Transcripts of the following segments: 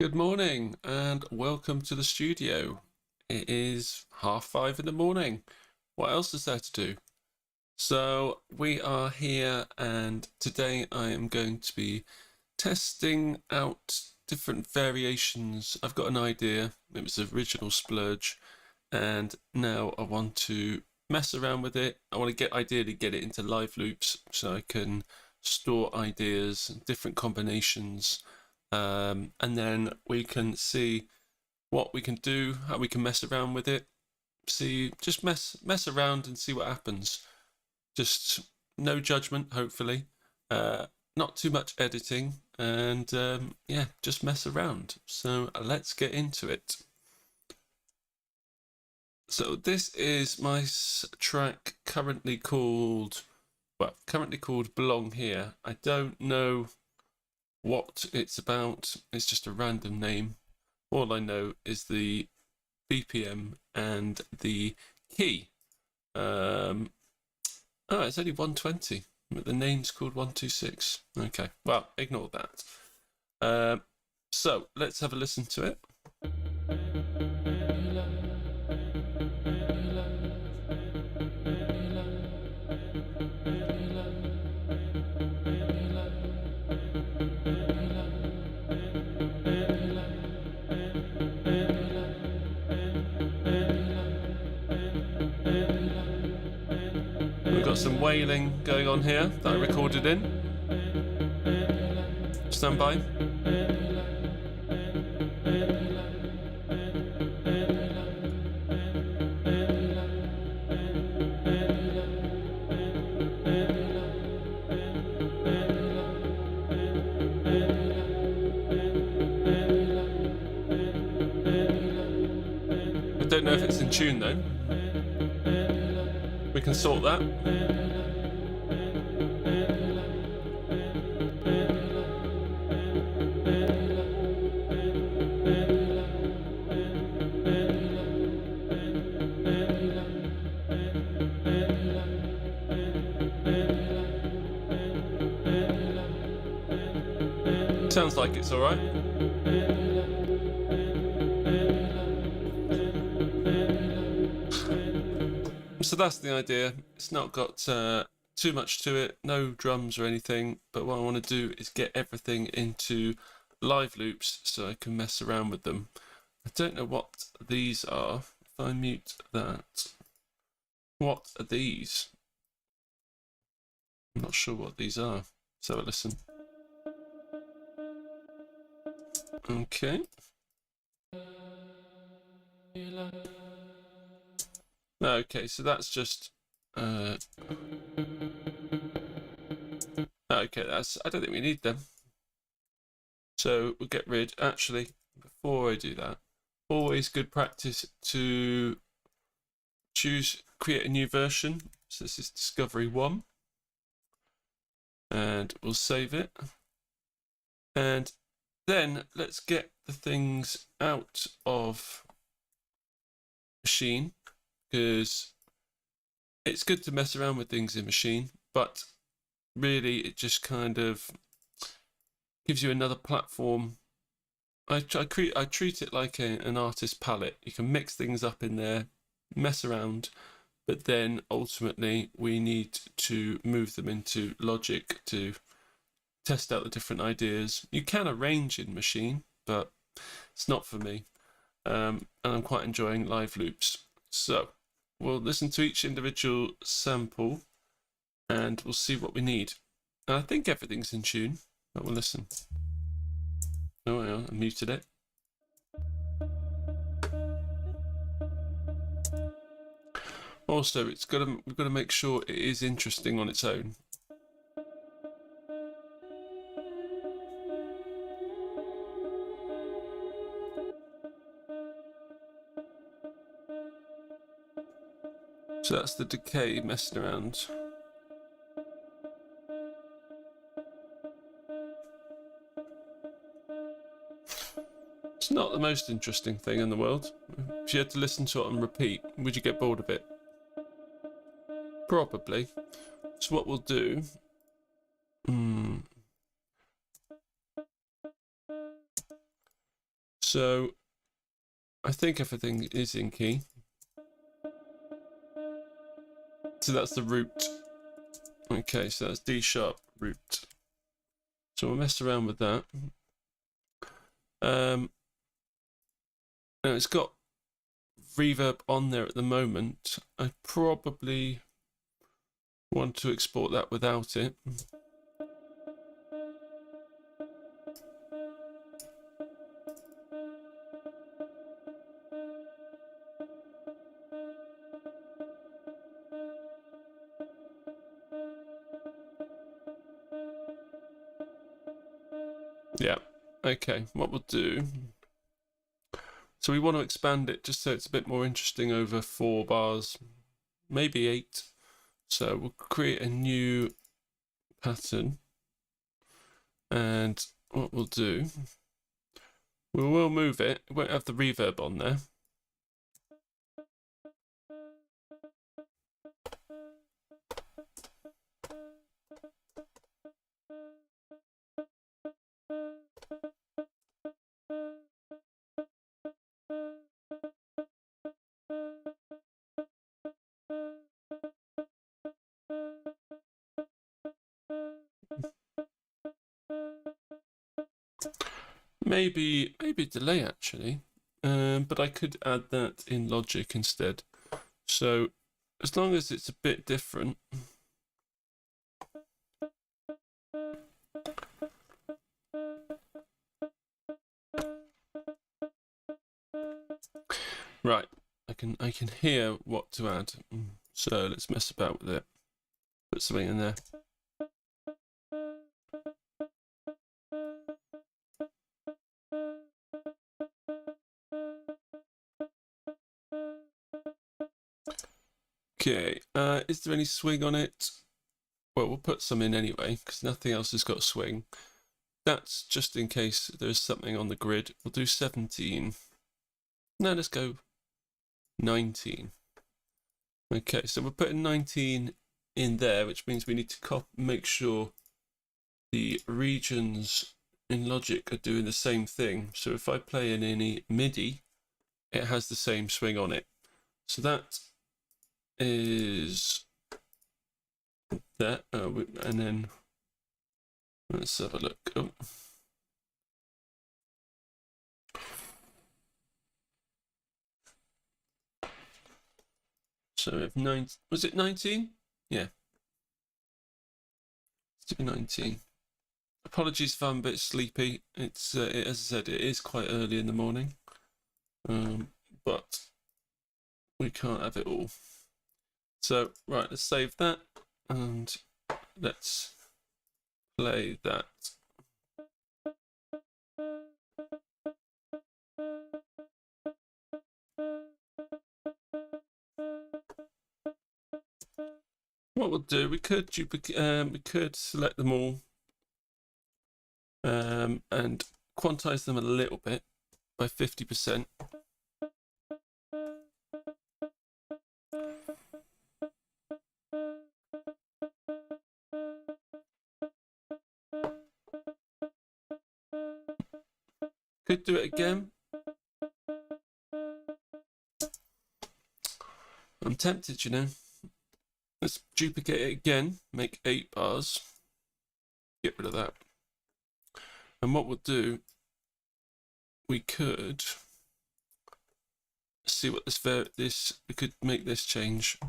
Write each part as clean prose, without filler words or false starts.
Good morning and welcome to the studio. It is 5:30 in the morning. What else is there to do? So we are here and today I am going to be testing out different variations. I've got an idea. It was the original splurge and now I want to mess around with it. I want to ideally get it into live loops so I can store ideas, different combinations, and then we can see what we can do, how we can mess around with it. Just mess around and see what happens. Just no judgment, hopefully. Not too much editing, and yeah, just mess around. So let's get into it. So this is my track currently called Belong Here. I don't know what it's about. It's just a random name. All I know is the BPM and the key. Oh, it's only 120, but the name's called 126. Okay, well, ignore that. So let's have a listen to it. We've got some wailing going on here that I recorded in. Stand by. I don't know if it's in tune though. We can sort that. Sounds like it's alright. So that's the idea. It's not got too much to it, no drums or anything, but what I want to do is get everything into live loops so I can mess around with them. I don't know what these are. If I mute that, what are these? I'm not sure what these are. Let's have a listen. Okay. Okay, so that's just okay, I don't think we need them. So we'll get rid, actually, before I do that, always good practice to create a new version. So this is Discovery 1. And we'll save it. And then let's get the things out of Maschine, because it's good to mess around with things in Maschine, but really it just kind of gives you another platform. I treat it like an artist palette. You can mix things up in there, mess around, but then ultimately we need to move them into Logic to test out the different ideas. You can arrange in Maschine, but it's not for me. And I'm quite enjoying live loops. So we'll listen to each individual sample and we'll see what we need. And I think everything's in tune, but we'll listen. Oh, hang on, I muted it. Also, we've got to make sure it is interesting on its own. So that's the decay messing around. It's not the most interesting thing in the world. If you had to listen to it on repeat, would you get bored of it? Probably. So what we'll do... So I think everything is in key. So that's the root. Okay, so that's D sharp root. So we'll mess around with that. Now it's got reverb on there at the moment. I probably want to export that without it. Yeah, okay, what we'll do, so we want to expand it just so it's a bit more interesting over 4 bars, maybe 8. So we'll create a new pattern, and what we'll do, we will move it. It won't have the reverb on there. Maybe delay actually, but I could add that in Logic instead. So as long as it's a bit different. Right, I can hear what to add. So let's mess about with it. Put something in there. Okay, is there any swing on it? Well, we'll put some in anyway, because nothing else has got swing. That's just in case there's something on the grid. We'll do 17. Now let's go 19. Okay, so we're putting 19 in there, which means we need to make sure the regions in Logic are doing the same thing. So if I play in any MIDI, it has the same swing on it. So that is that, and then let's have a look. Oh. So we have 9. Was it 19? Yeah. Let's do 19. Apologies if I'm a bit sleepy. It's as I said, it is quite early in the morning, but we can't have it all. So right, let's save that and let's play that. What we'll do, we could select them all and quantize them a little bit by 50%. Could do it again. I'm tempted, you know. Let's duplicate it again, make 8 bars, get rid of that. And what we'll do, we could see what we could make this change.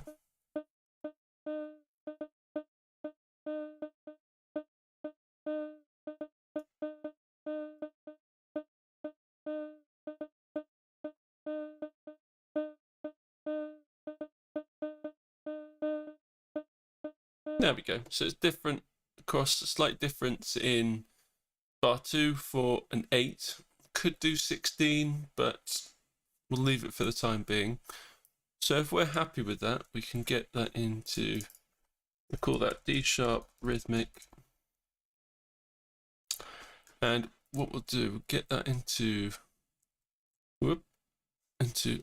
There we go. So it's different across, a slight difference in bar 2 for an 8. Could do 16, but we'll leave it for the time being. So if we're happy with that, we can get that into, we call that D sharp rhythmic. And what we'll do, we'll get that into a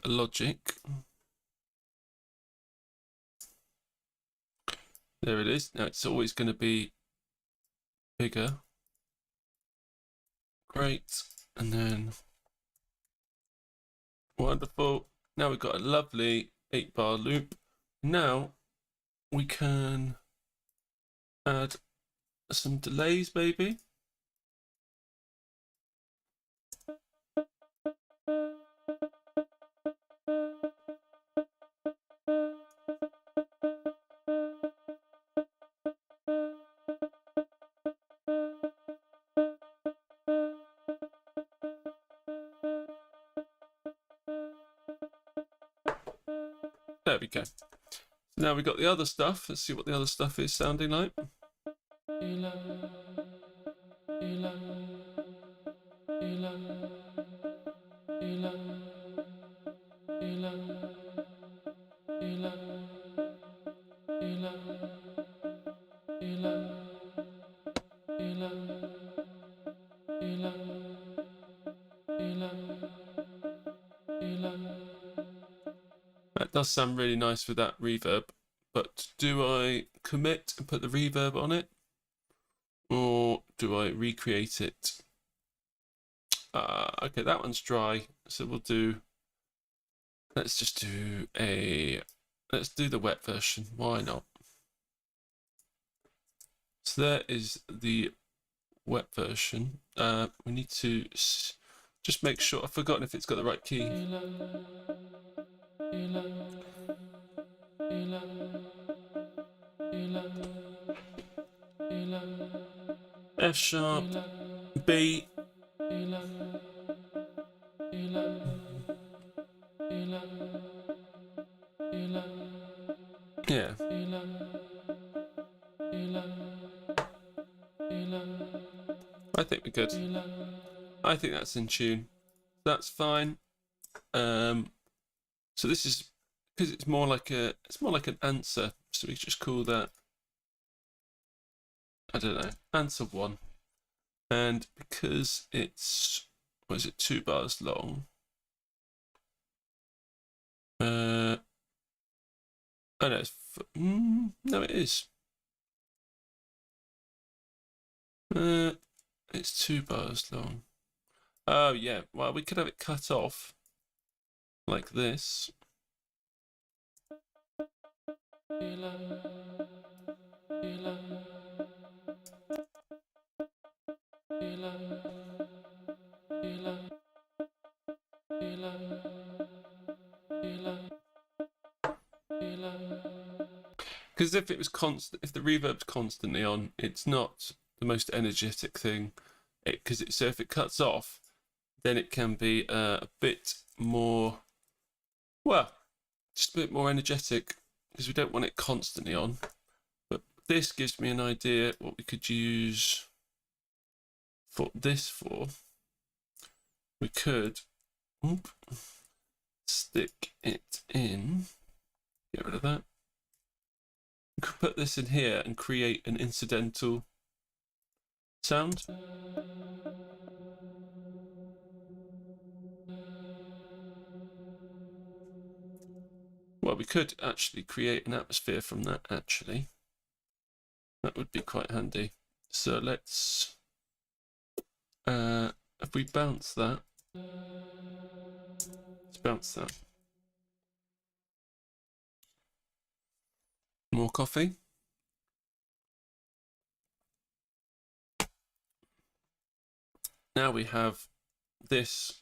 Logic. There it is. Now it's always going to be bigger. Great. And then Wonderful. Now we've got a lovely 8-bar loop. Now we can add some delays, maybe. There we go. So now we've got the other stuff. Let's see what the other stuff is sounding like. That does sound really nice with that reverb, but do I commit and put the reverb on it, or do I recreate it? Okay, that one's dry, so we'll do, let's do the wet version, why not? So there is the wet version. We need to just make sure, I've forgotten if it's got the right key. F sharp, B, yeah. I think we're good. I think that's in tune. That's fine. So this is because it's more like an answer. So we just call that, I don't know, answer 1. And because it's, what is it, 2 bars long? Oh no, no, it is. It's 2 bars long. Oh yeah, well we could have it cut off like this. Because if it was constant, if the reverb's constantly on, it's not the most energetic thing. So if it cuts off, then it can be a bit more, well, just a bit more energetic, because we don't want it constantly on. But this gives me an idea what we could use for this for. We could stick it in, get rid of that. We could put this in here and create an incidental sound. Well, we could actually create an atmosphere from that, actually. That would be quite handy. So let's, if we bounce that, let's bounce that. More coffee. Now we have this,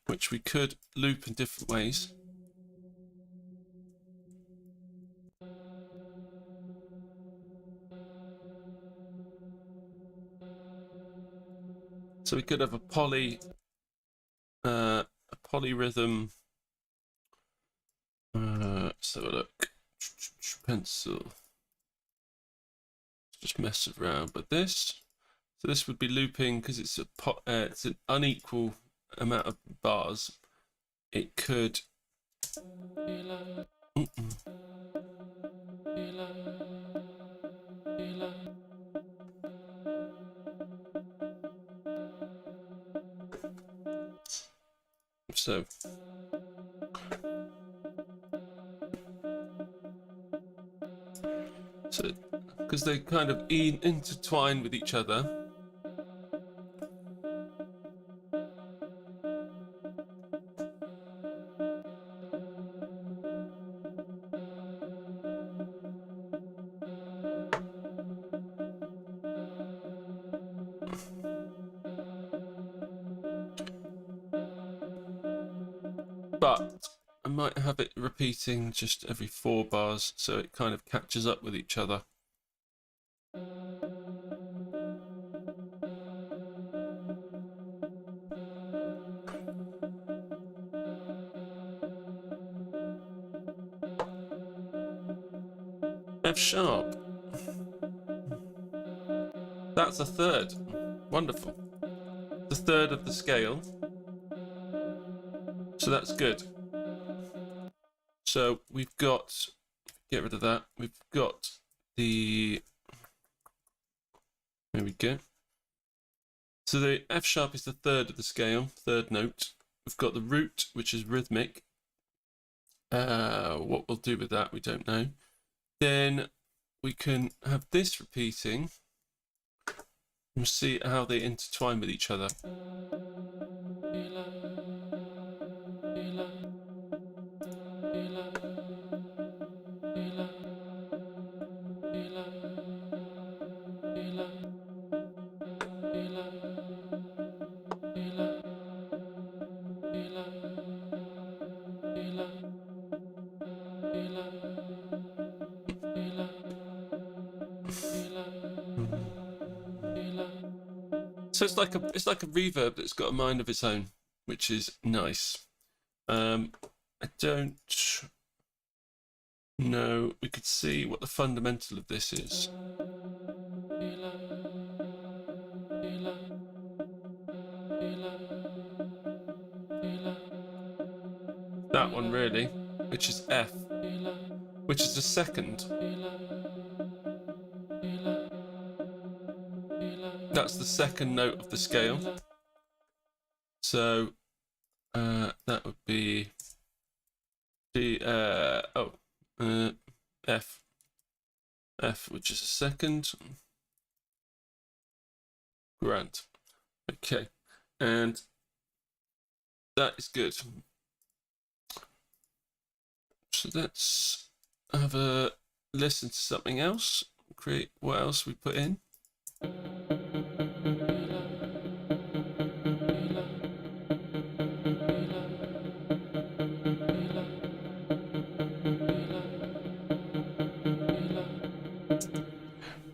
which we could loop in different ways. So we could have a polyrhythm. So look, pencil. Just mess around with this. So this would be looping because it's it's an unequal amount of bars. It could. So because they kind of intertwine with each other. but I might have it repeating just every 4 bars so it kind of catches up with each other. F sharp. That's a third. Wonderful. The third of the scale. So that's good. So we've got, get rid of that. We've got the, there we go. So the F sharp is the third of the scale, third note. We've got the root, which is rhythmic. What we'll do with that, we don't know. Then we can have this repeating and see how they intertwine with each other. So it's like a reverb that's got a mind of its own, which is nice. I don't know. We could see what the fundamental of this is. That one really, which is F, which is the second. That's the second note of the scale. So that would be the F, which is a second. Grand. Okay, and that is good. So let's have a listen to something else. Create what else we put in.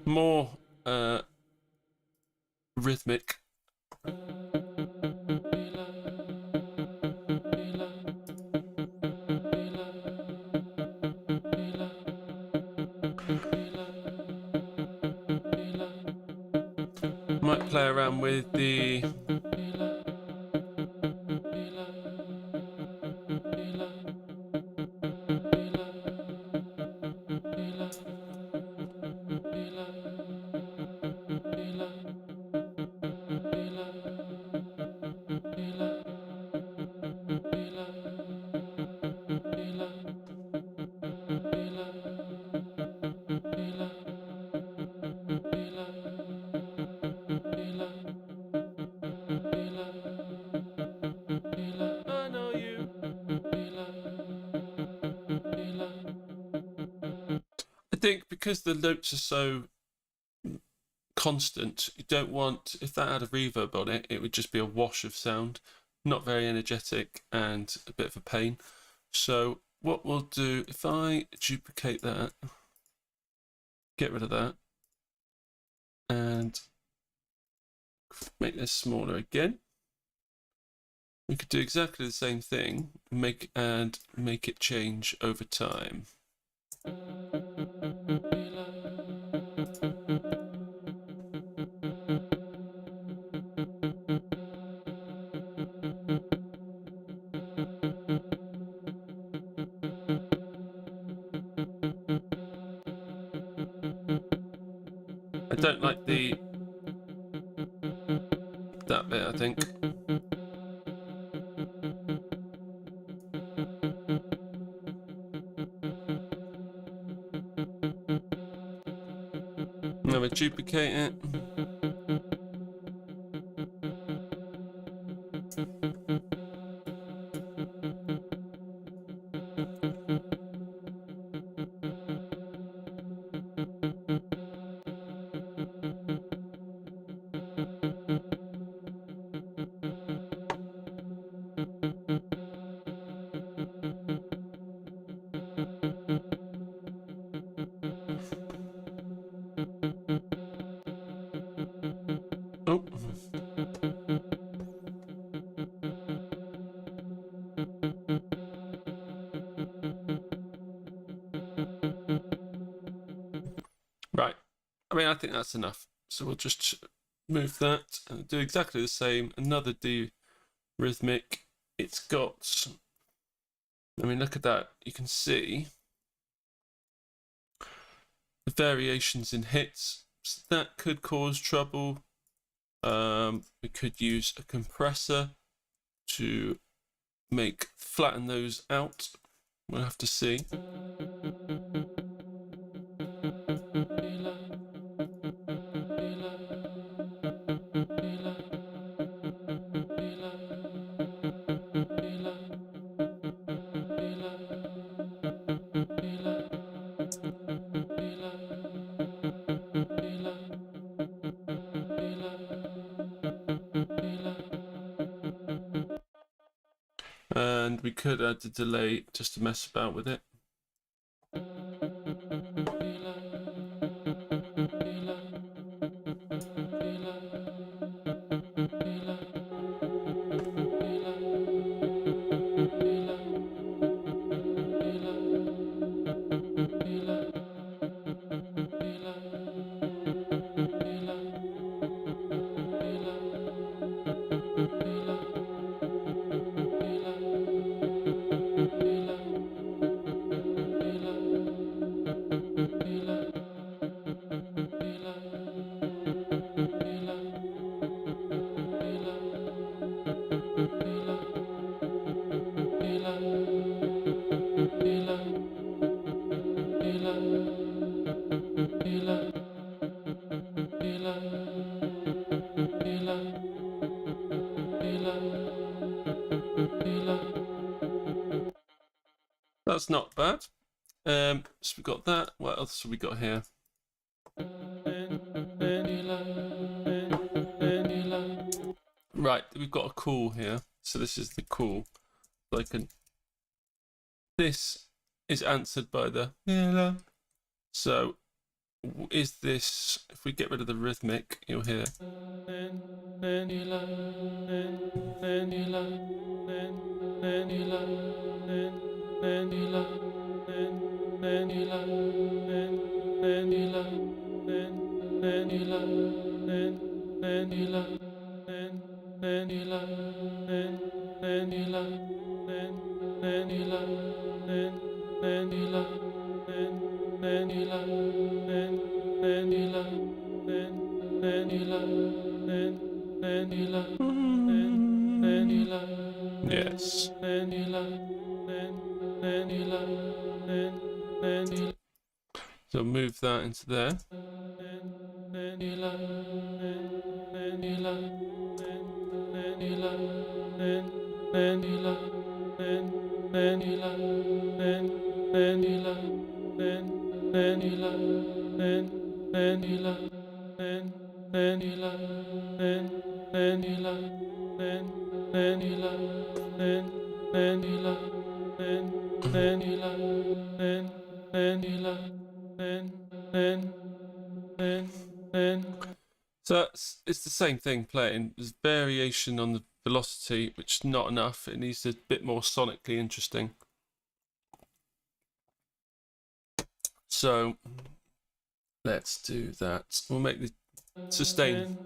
More rhythmic. Might play around with the I know you. I think because the notes are so constant, you don't want, if that had a reverb on it, it would just be a wash of sound, not very energetic and a bit of a pain. So what we'll do, if I duplicate that, get rid of that, and make this smaller again, we could do exactly the same thing, make it change over time. I don't like that bit, I think. Now we duplicate it. Yeah, I think that's enough. So we'll just move that and do exactly the same. Another D rhythmic. It's got, I mean, look at that. You can see the variations in hits. So that could cause trouble. We could use a compressor to flatten those out. We'll have to see. And we could add the delay just to mess about with it. That's not bad. So we've got that. What else have we got here? Right, we've got a call here. So this is the call. This is answered by the. So is this, if we get rid of the rhythmic, you'll hear. Yes. So move that into there. So it's the same thing playing. There's variation on the velocity, which is not enough. It needs a bit more sonically interesting. So let's do that. We'll make the sustain.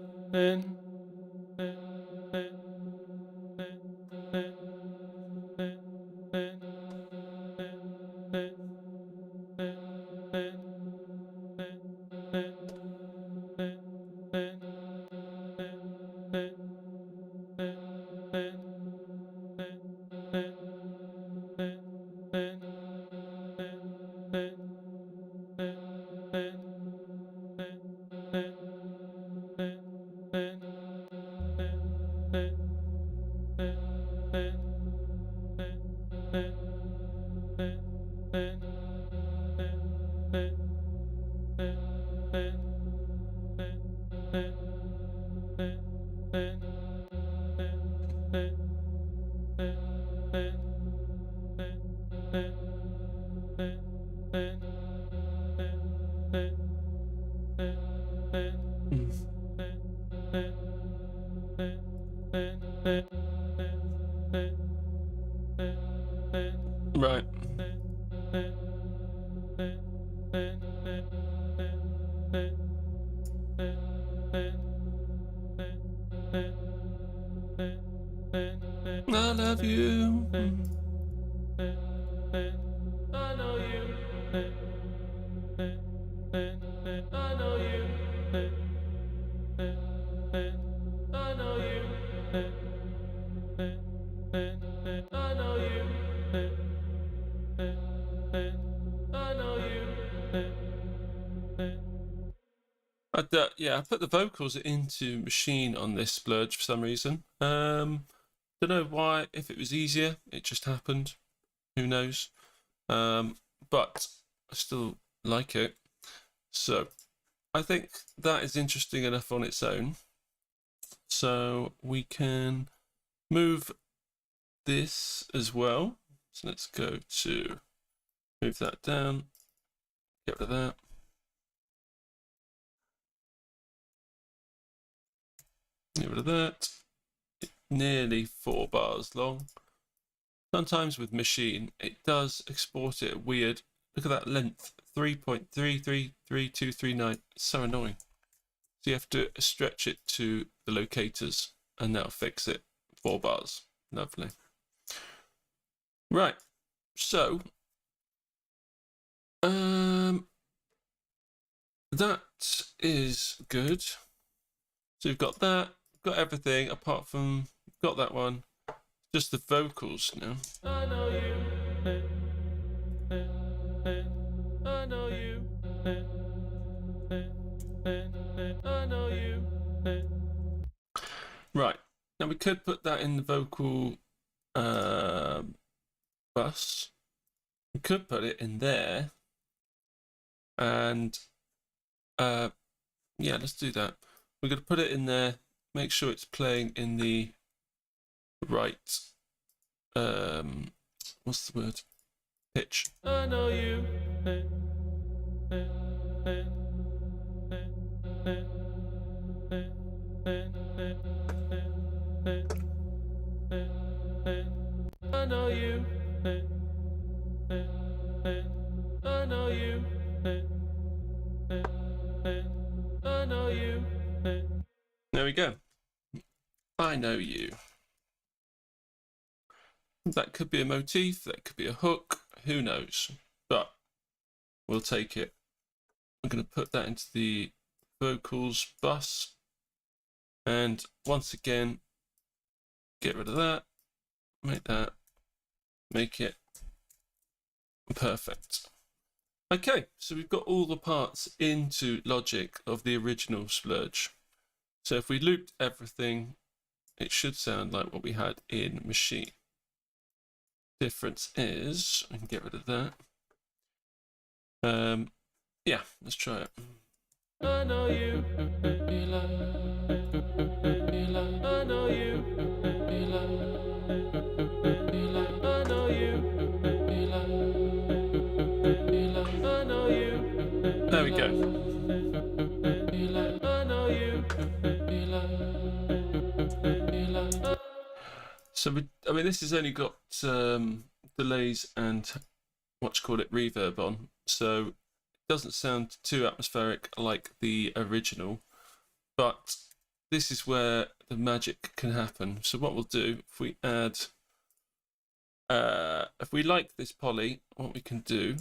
Right. I love you. I know you. I know you. I know you. I know you. I know you. Yeah, I put the vocals into Maschine on this splurge for some reason. Don't know why. If it was easier, it just happened. Who knows? But I still like it. So I think that is interesting enough on its own. So we can move this as well. So let's go to move that down. Get rid of that. Get rid of that. Nearly 4 bars long. Sometimes with Maschine, it does export it weird. Look at that length, 3.333239. It's so annoying. So you have to stretch it to the locators, and that'll fix it. 4 bars. Lovely. Right. So, that is good. So you've got that, got everything apart from, got that one. Just the vocals now. I know you. I know you. I know you. Right. Now we could put that in the vocal bus. We could put it in there. And yeah, let's do that. We're going to put it in there, make sure it's playing in the right what's the word? Pitch. I know you. I know you. I know you. I know you. There we go. I know you. That could be a motif, that could be a hook, who knows? But we'll take it. I'm going to put that into the vocals bus. And once again, get rid of that. Make it perfect. Okay, so we've got all the parts into Logic of the original splurge. So if we looped everything, it should sound like what we had in Maschine. Difference is, I can get rid of that. Yeah, let's try it. I know you. I know you. I know you. I know you. There we go. I know you. So this has only got delays and reverb on, so it doesn't sound too atmospheric like the original, but this is where the magic can happen. So what we'll do, if we add, if we like this poly, what we can do,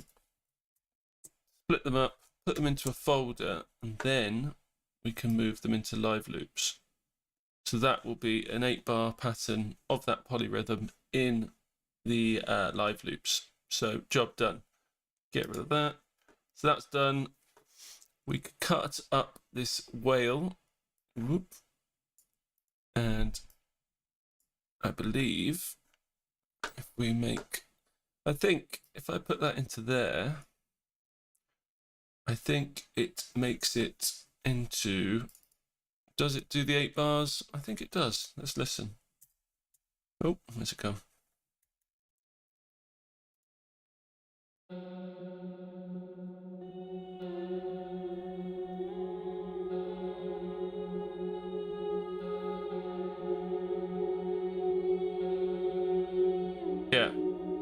split them up, put them into a folder, and then we can move them into live loops. So that will be an 8-bar pattern of that polyrhythm in the live loops. So job done. Get rid of that. So that's done. We could cut up this whale. Whoop. And I believe if we make, I think if I put that into there, I think it makes it into, does it do the 8 bars? I think it does. Let's listen. Oh, where's it gone? Yeah.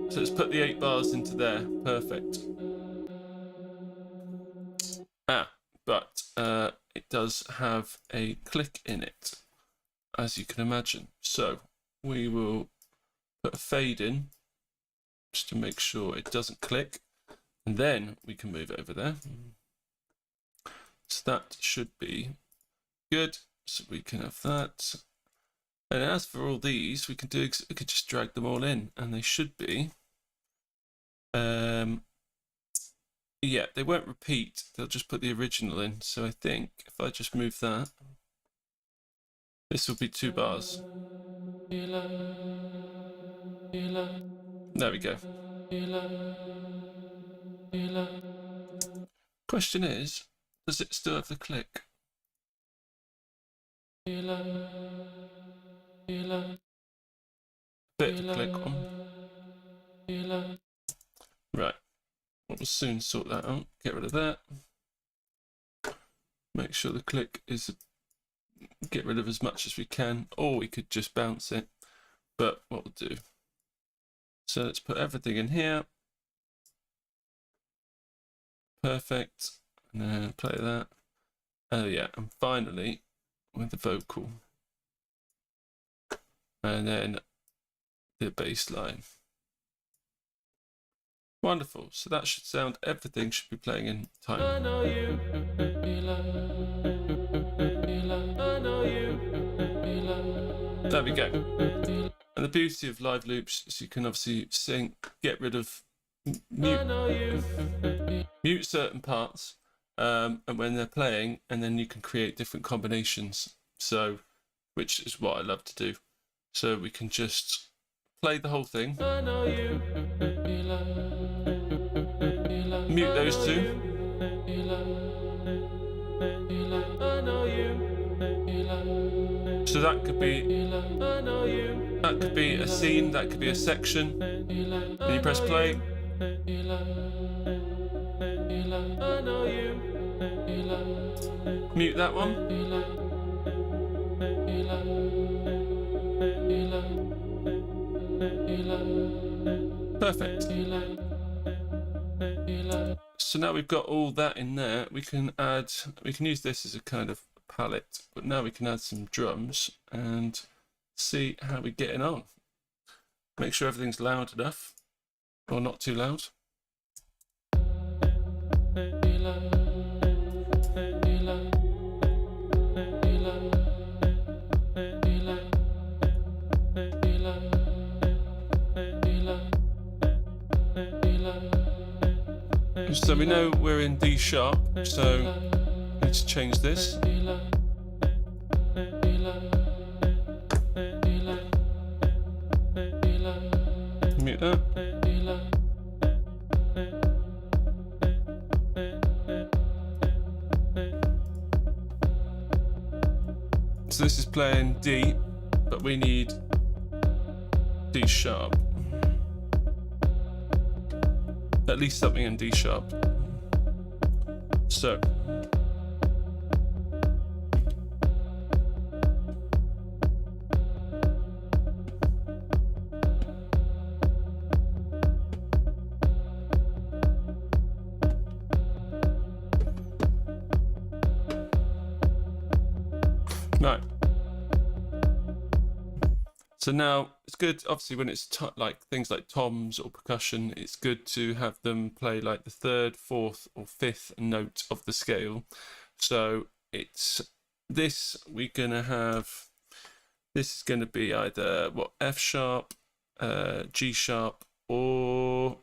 So let's put the 8 bars into there. Perfect. But it does have a click in it. as you can imagine. So we will put a fade in just to make sure it doesn't click, and then we can move it over there. So that should be good. So we can have that. And as for all these, we could just drag them all in, and they should be. Yeah, they won't repeat. They'll just put the original in. So I think if I just move that, this will be 2 bars. There we go. Question is, does it still have the click? Bit of a click on. Right, we'll soon sort that out. Get rid of that. Make sure the click is, get rid of as much as we can, or we could just bounce it, but what we'll do. So let's put everything in here. Perfect. And then play that. Oh yeah, and finally with the vocal. And then the bass line. Wonderful. So that should sound, everything should be playing in time. I know you. There we go. And the beauty of live loops is you can obviously get rid of, mute certain parts, and when they're playing, and then you can create different combinations. So, which is what I love to do. So we can just play the whole thing. Mute those two. So that could be a scene, that could be a section. Then you press play. Mute that one. Perfect. So now we've got all that in there, we can use this as a kind of palette, but now we can add some drums and see how we're getting on. Make sure everything's loud enough, or not too loud. So we know we're in D sharp, so we need to change this. Mute that. So this is playing D, but we need D sharp. At least something in D sharp. So right. So now it's good, obviously, when it's like things like toms or percussion, it's good to have them play like the 3rd, 4th, or 5th note of the scale. So it's this, we're gonna have, this is gonna be either F sharp, G sharp, or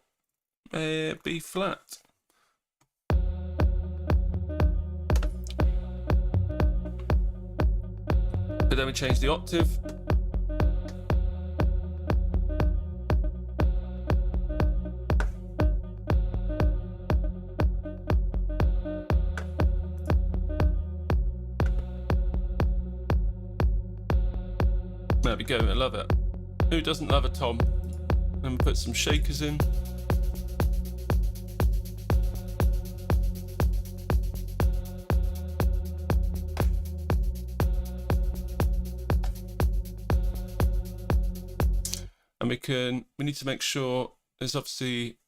B flat. But then we change the octave. There we go, I love it. Who doesn't love a tom? And we put some shakers in. And we need to make sure there's obviously,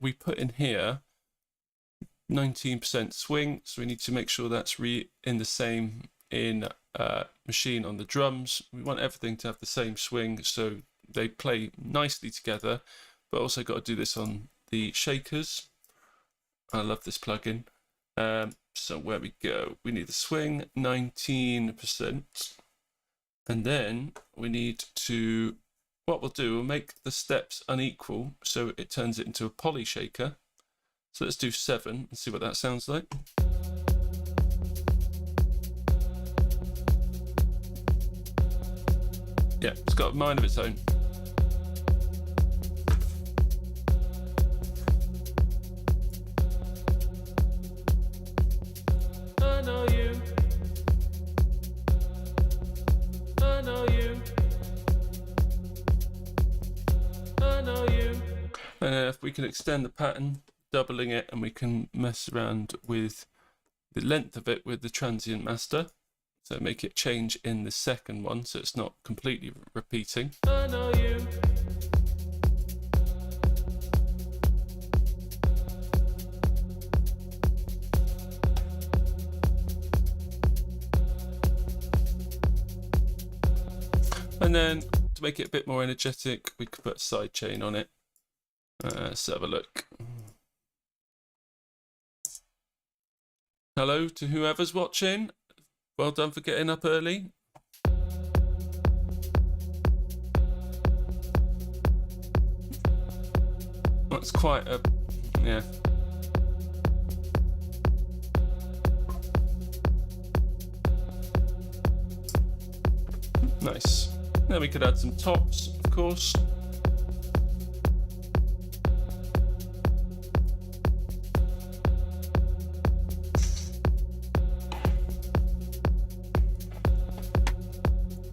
we put in here 19% swing, so we need to make sure that's in the same in Maschine on the drums. We want everything to have the same swing so they play nicely together, but also got to do this on the shakers. I love this plugin. So where we go, we need the swing 19%, and then we need to, what we'll do, we'll make the steps unequal so it turns it into a poly shaker. So let's do 7 and see what that sounds like. Yeah, it's got a mind of its own. I know you. I know you. I know you. And if we can extend the pattern, doubling it, and we can mess around with the length of it with the transient master. So make it change in the second one so it's not completely repeating. I know you. And then to make it a bit more energetic, we could put a side chain on it. Let's have a look. Hello to whoever's watching. Well done for getting up early. That's quite a, yeah. Nice. Then we could add some tops, of course.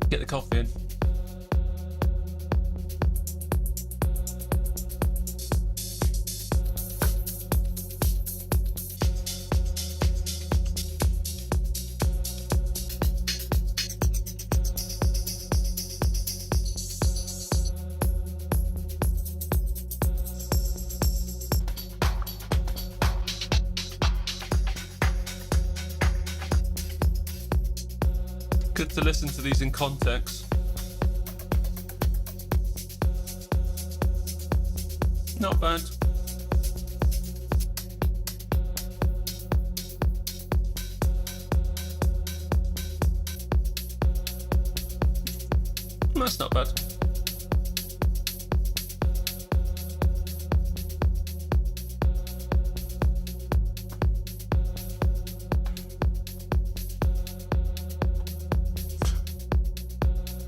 Get the coffee in. Good to listen to these in context. Not bad. That's not bad.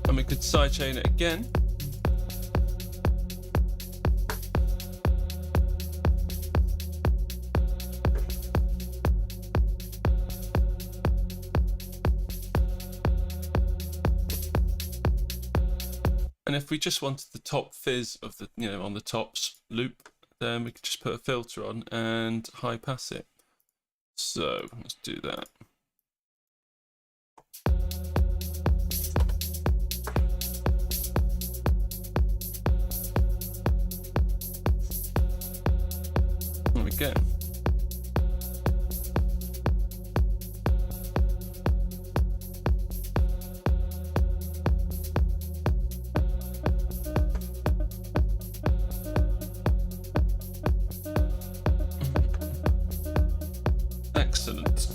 And we could sidechain it again. And if we just wanted the top fizz of the, on the tops loop, then we could just put a filter on and high pass it. So let's do that. There we go. Excellent.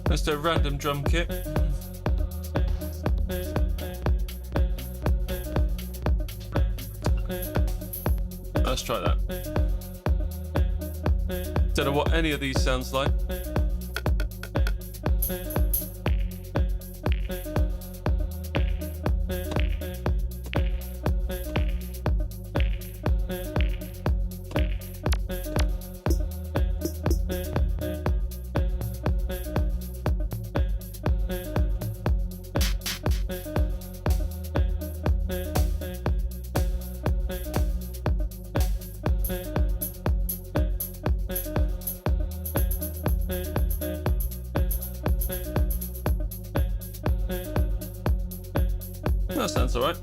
Let's do a random drum kit. Let's try that. Don't know what any of these sounds like. sounds alright.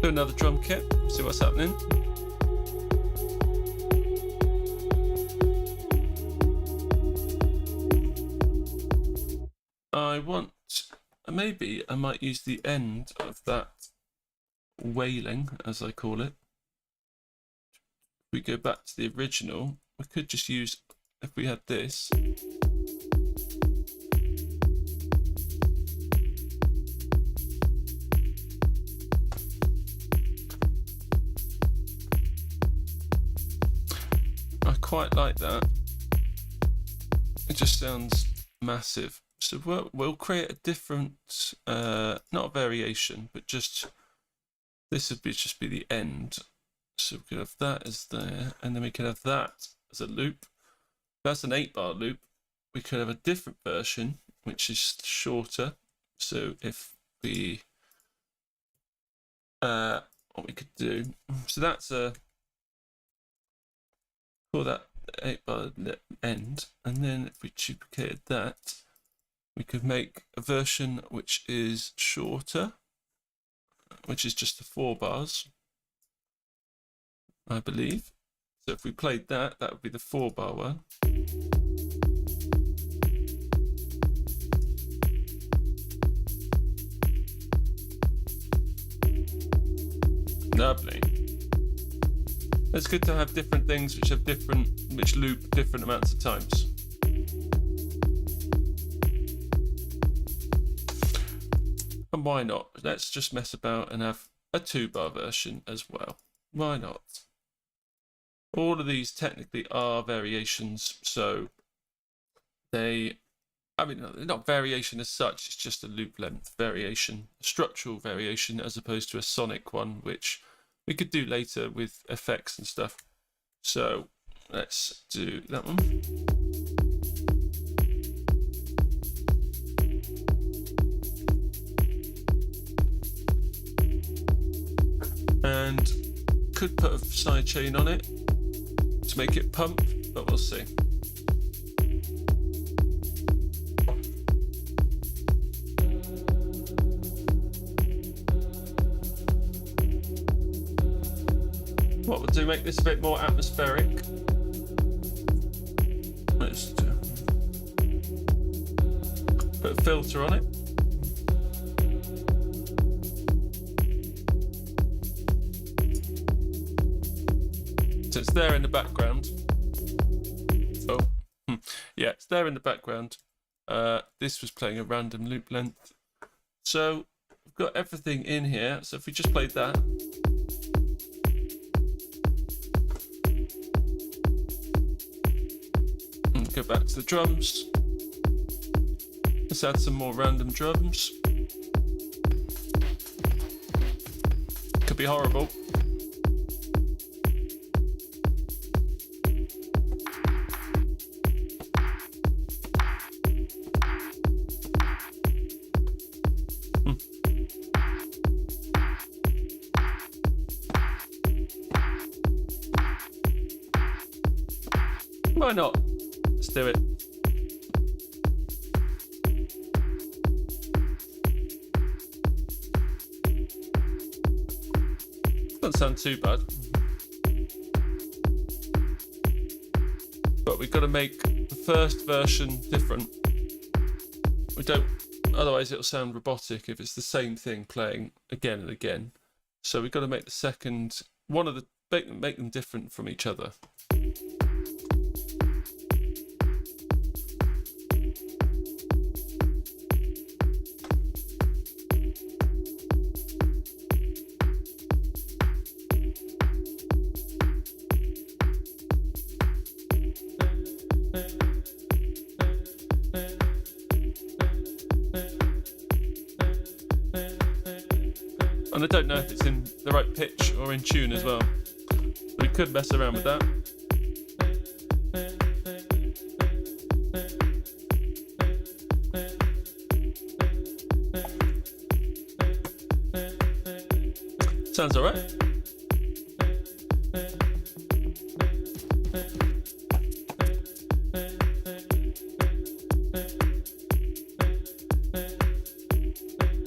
Do another drum kit, see what's happening. Maybe I might use the end of that wailing, as I call it. If we go back to the original, we could just use, if we had this. I quite like that. It just sounds massive. So we'll create a different, not a variation, but just, this would just be the end. So we could have that as there, and then we could have that as a loop. That's an 8-bar loop. We could have a different version, which is shorter. So if we, what we could do, so that's a, call that 8-bar end, and then if we duplicated that, we could make a version which is shorter, which is just the 4 bars, I believe. So if we played that, that would be the 4-bar one. Lovely. It's good to have different things which loop different amounts of times. And why not? Let's just mess about and have a 2-bar version as well. Why not? All of these technically are variations, so they're not variation as such, it's just a loop length variation, a structural variation as opposed to a sonic one, which we could do later with effects and stuff. So let's do that one. And could put a side chain on it to make it pump, but we'll see. What we'll do, make this a bit more atmospheric. Let's put a filter on it. So it's there in the background. Oh, yeah, it's there in the background. This was playing a random loop length. So we've got everything in here. So if we just played that. And go back to the drums. Let's add some more random drums. Could be horrible. Why not? Let's do it. Doesn't sound too bad. But we've got to make the first version different. We don't, otherwise it'll sound robotic if it's the same thing playing again and again. So we've got to make the second, make them different from each other. And I don't know if it's in the right pitch or in tune as well. We could mess around with that. Sounds alright.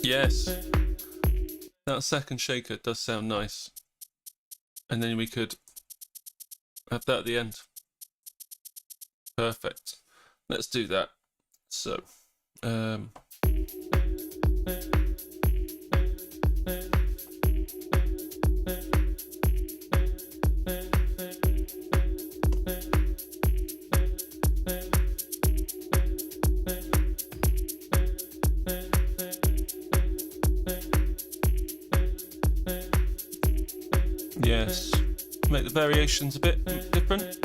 Yes. That second shaker does sound nice. And then we could have that at the end. Perfect. Let's do that. So, yes, make the variations a bit different.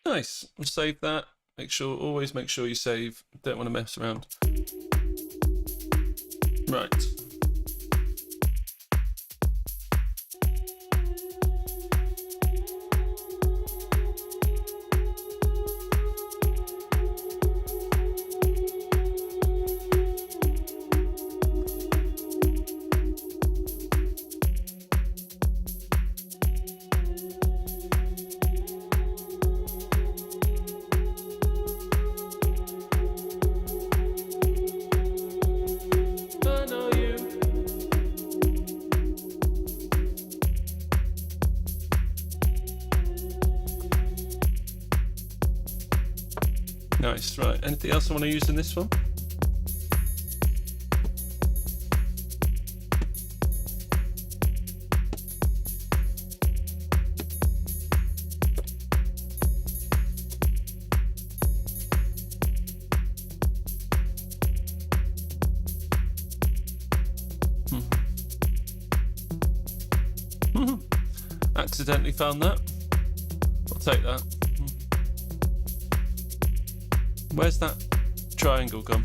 Nice. We'll save that. Always make sure you save. Don't want to mess around. Right. Nice, right. Anything else I want to use in this one? Accidentally found that. I'll take that. Where's that triangle gone?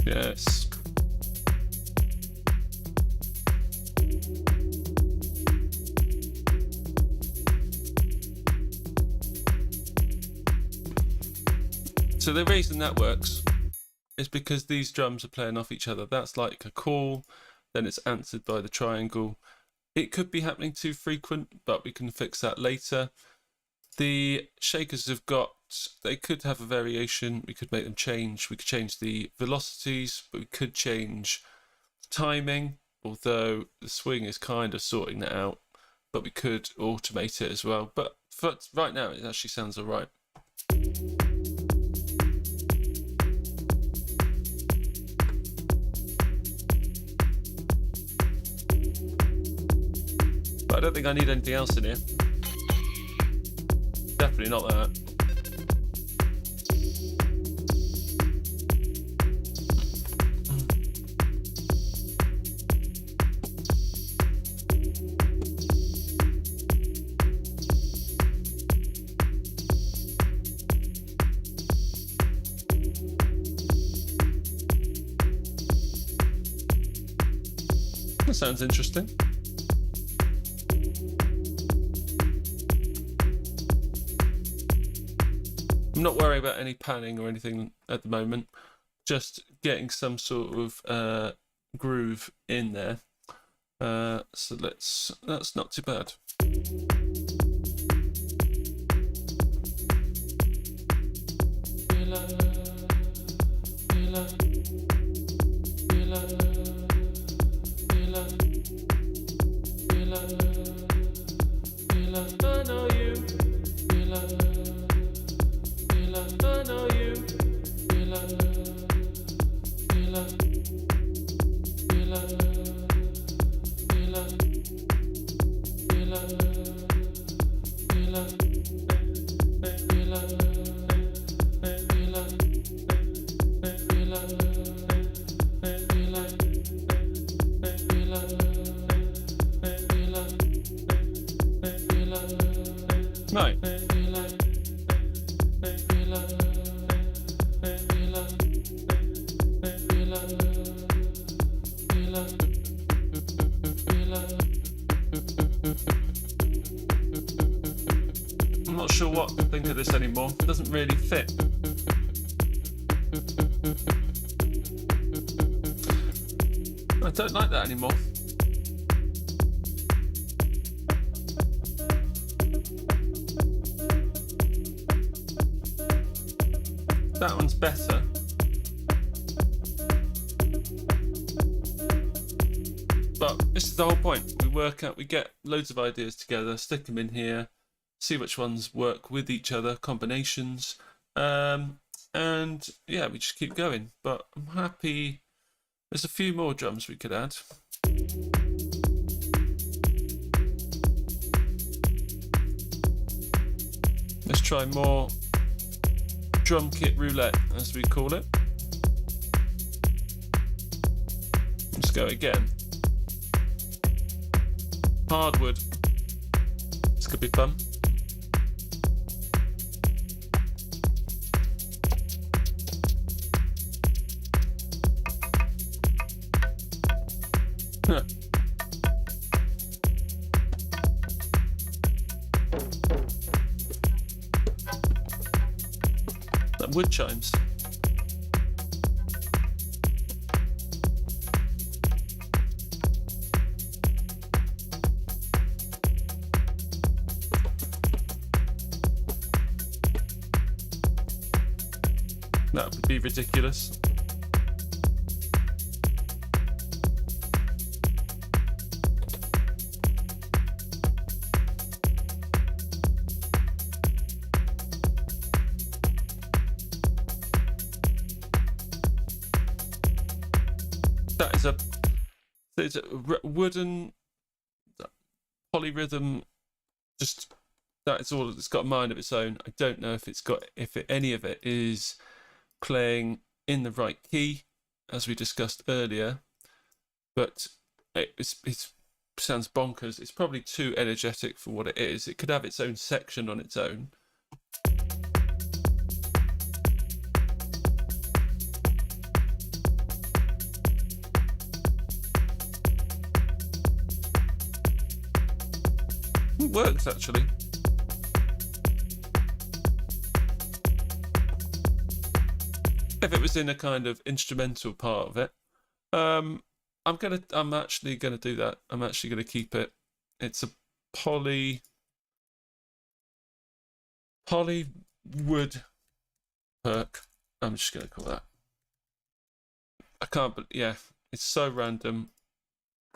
Yes. So the reason that works is because these drums are playing off each other. That's like a call, then it's answered by the triangle. It could be happening too frequent, but we can fix that later. The shakers they could have a variation. We could make them change. We could change the velocities, but we could change timing, although the swing is kind of sorting that out, but we could automate it as well. But for right now, it actually sounds all right. But I don't think I need anything else in here. Definitely not that. That sounds interesting. I'm not worried about any panning or anything at the moment. Just getting some sort of groove in there. So that's not too bad. I know you. I know you. Right. I'm not sure what to think of this anymore. It doesn't really fit. I don't like that anymore. That one's better. But this is the whole point. We get loads of ideas together, stick them in here, see which ones work with each other, combinations, and yeah, we just keep going. But I'm happy. There's a few more drums we could add. Let's try more Drum Kit Roulette, as we call it. Let's go again. Hardwood. This could be fun. That wood chimes. That would be ridiculous. It's a wooden polyrhythm. Just that is all. It's got a mind of its own. I don't know if any of it is playing in the right key, as we discussed earlier. But it sounds bonkers. It's probably too energetic for what it is. It could have its own section on its own. It works actually. If it was in a kind of instrumental part of it, I'm actually gonna do that. I'm actually gonna keep it. It's a poly wood perk. I'm just gonna call that. I can't, but yeah, it's so random.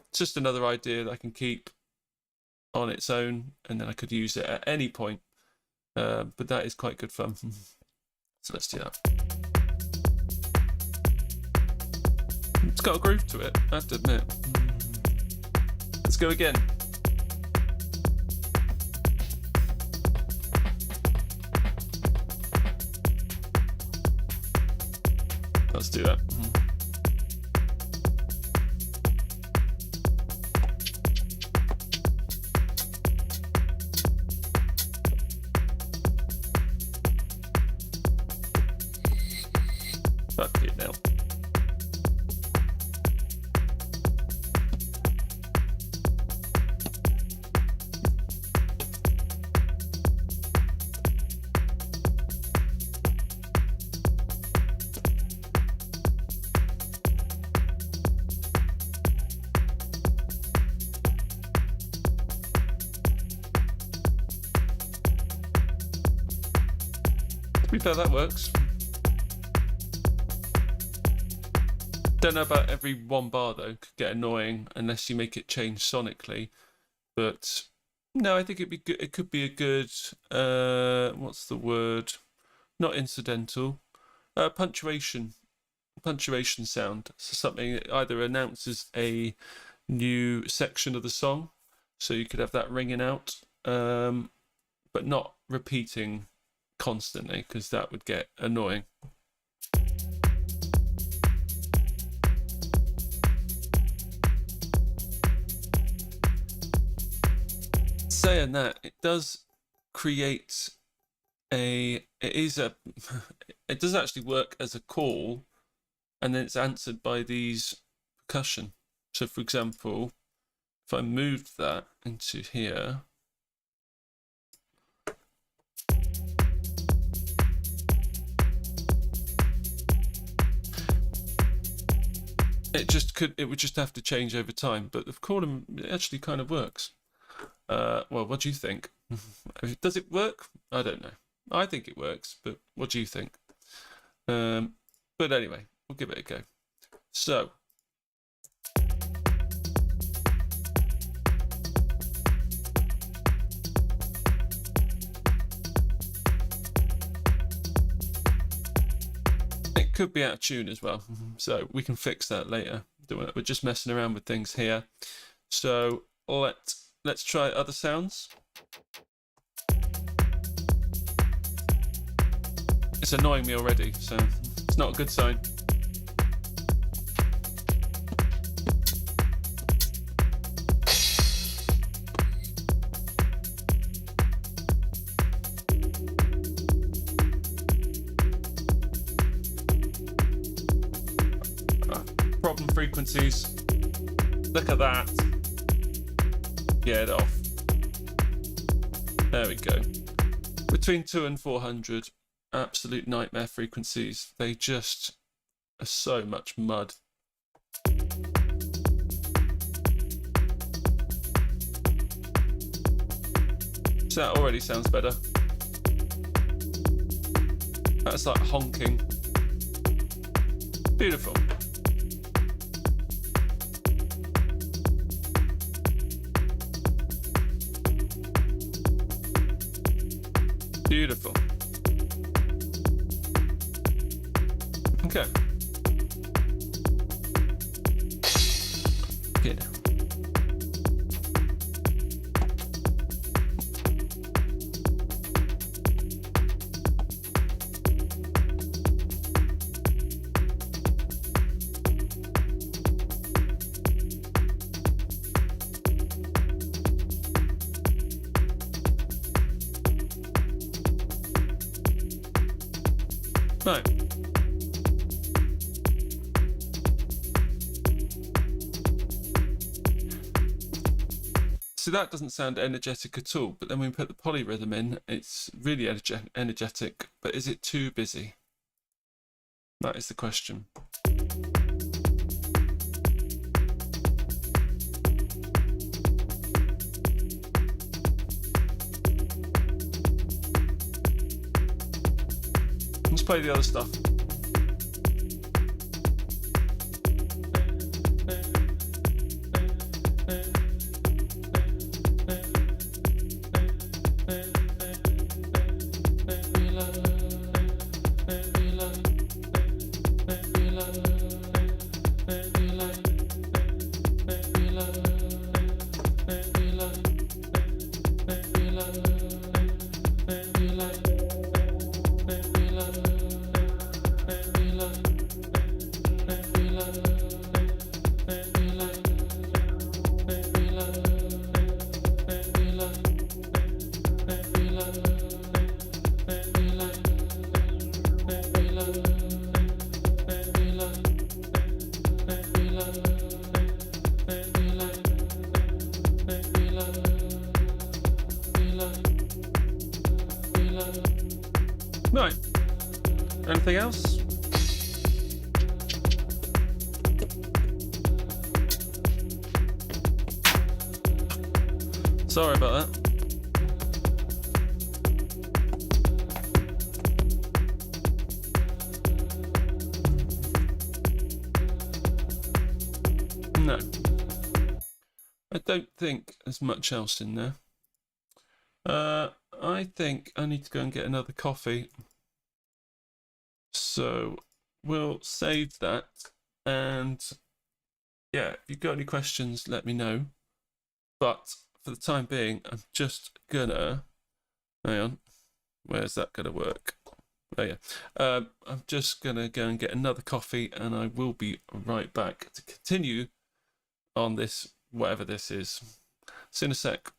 It's just another idea that I can keep on its own, and then I could use it at any point. But that is quite good fun. So let's do that. It's got a groove to it, I have to admit. Let's go again. Let's do that. Fuck it now. To be fair, that works. Don't know about every one bar though, could get annoying unless you make it change sonically. But no, I think it'd be good. It could be a good what's the word? Not incidental. Punctuation sound. So something that either announces a new section of the song, so you could have that ringing out, but not repeating constantly, because that would get annoying. Saying that, it does create it does actually work as a call, and then it's answered by these percussion. So for example, if I moved that into here, it would just have to change over time, but the call actually kind of works. Well, what do you think? Does it work? I don't know. I think it works, but what do you think? But anyway, we'll give it a go. So, it could be out of tune as well, so we can fix that later. We're just messing around with things here. So let's try other sounds. It's annoying me already, so it's not a good sign. Problem frequencies. Look at that. Get off. There we go. Between 200 and 400. Absolute nightmare frequencies. They just are so much mud. So that already sounds better. That's like honking. Beautiful. Beautiful. Okay. Good. Right. So that doesn't sound energetic at all, but then when we put the polyrhythm in, it's really energetic, but is it too busy? That is the question. Let's play the other stuff. Right. Anything else? Sorry about that. No, I don't think there's much else in there. I think I need to go and get another coffee. So we'll save that. And yeah, if you've got any questions, let me know. But for the time being, I'm just gonna. Hang on. Where's that gonna work? Oh yeah. I'm just gonna go and get another coffee, and I will be right back to continue on this, whatever this is. See you in a sec.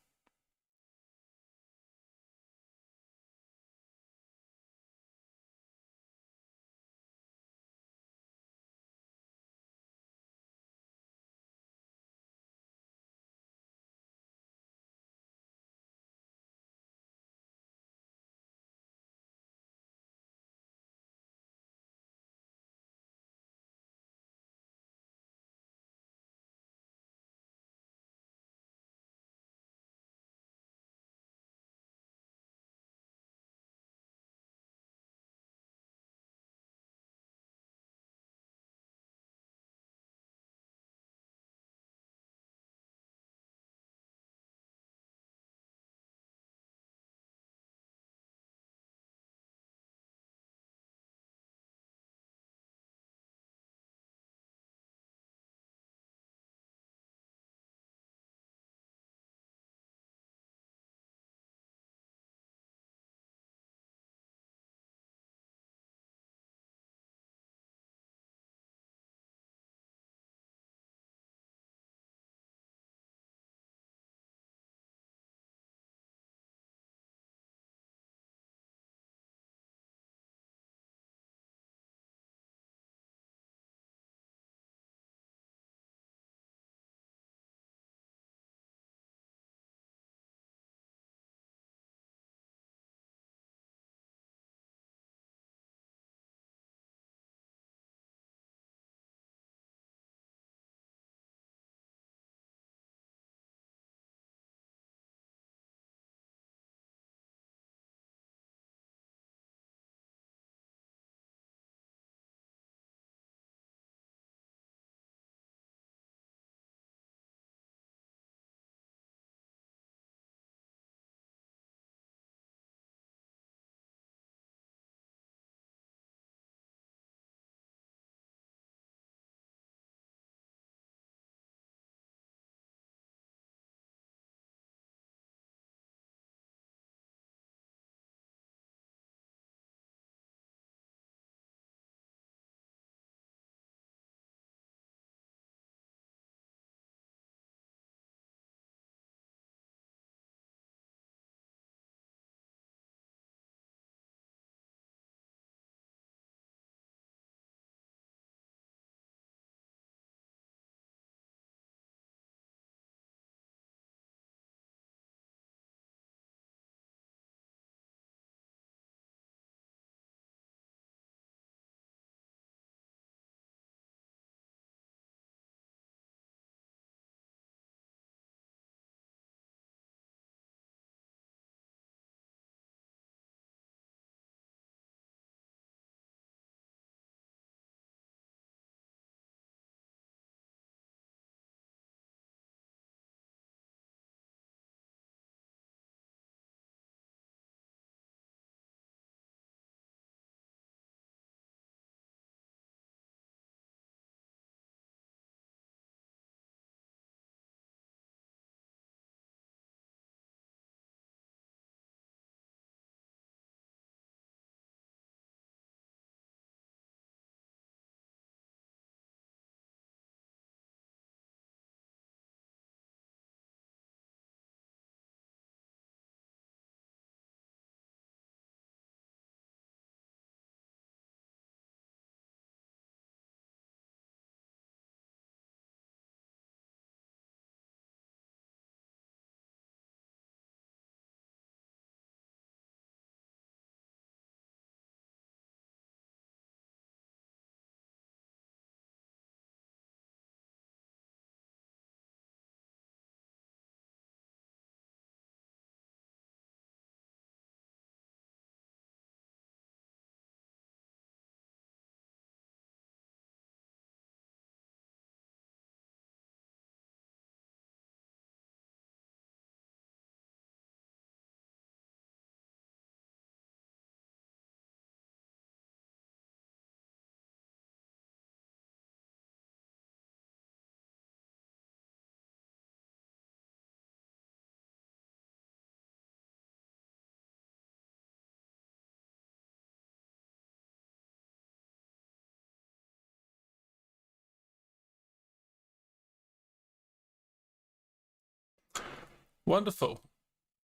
Wonderful.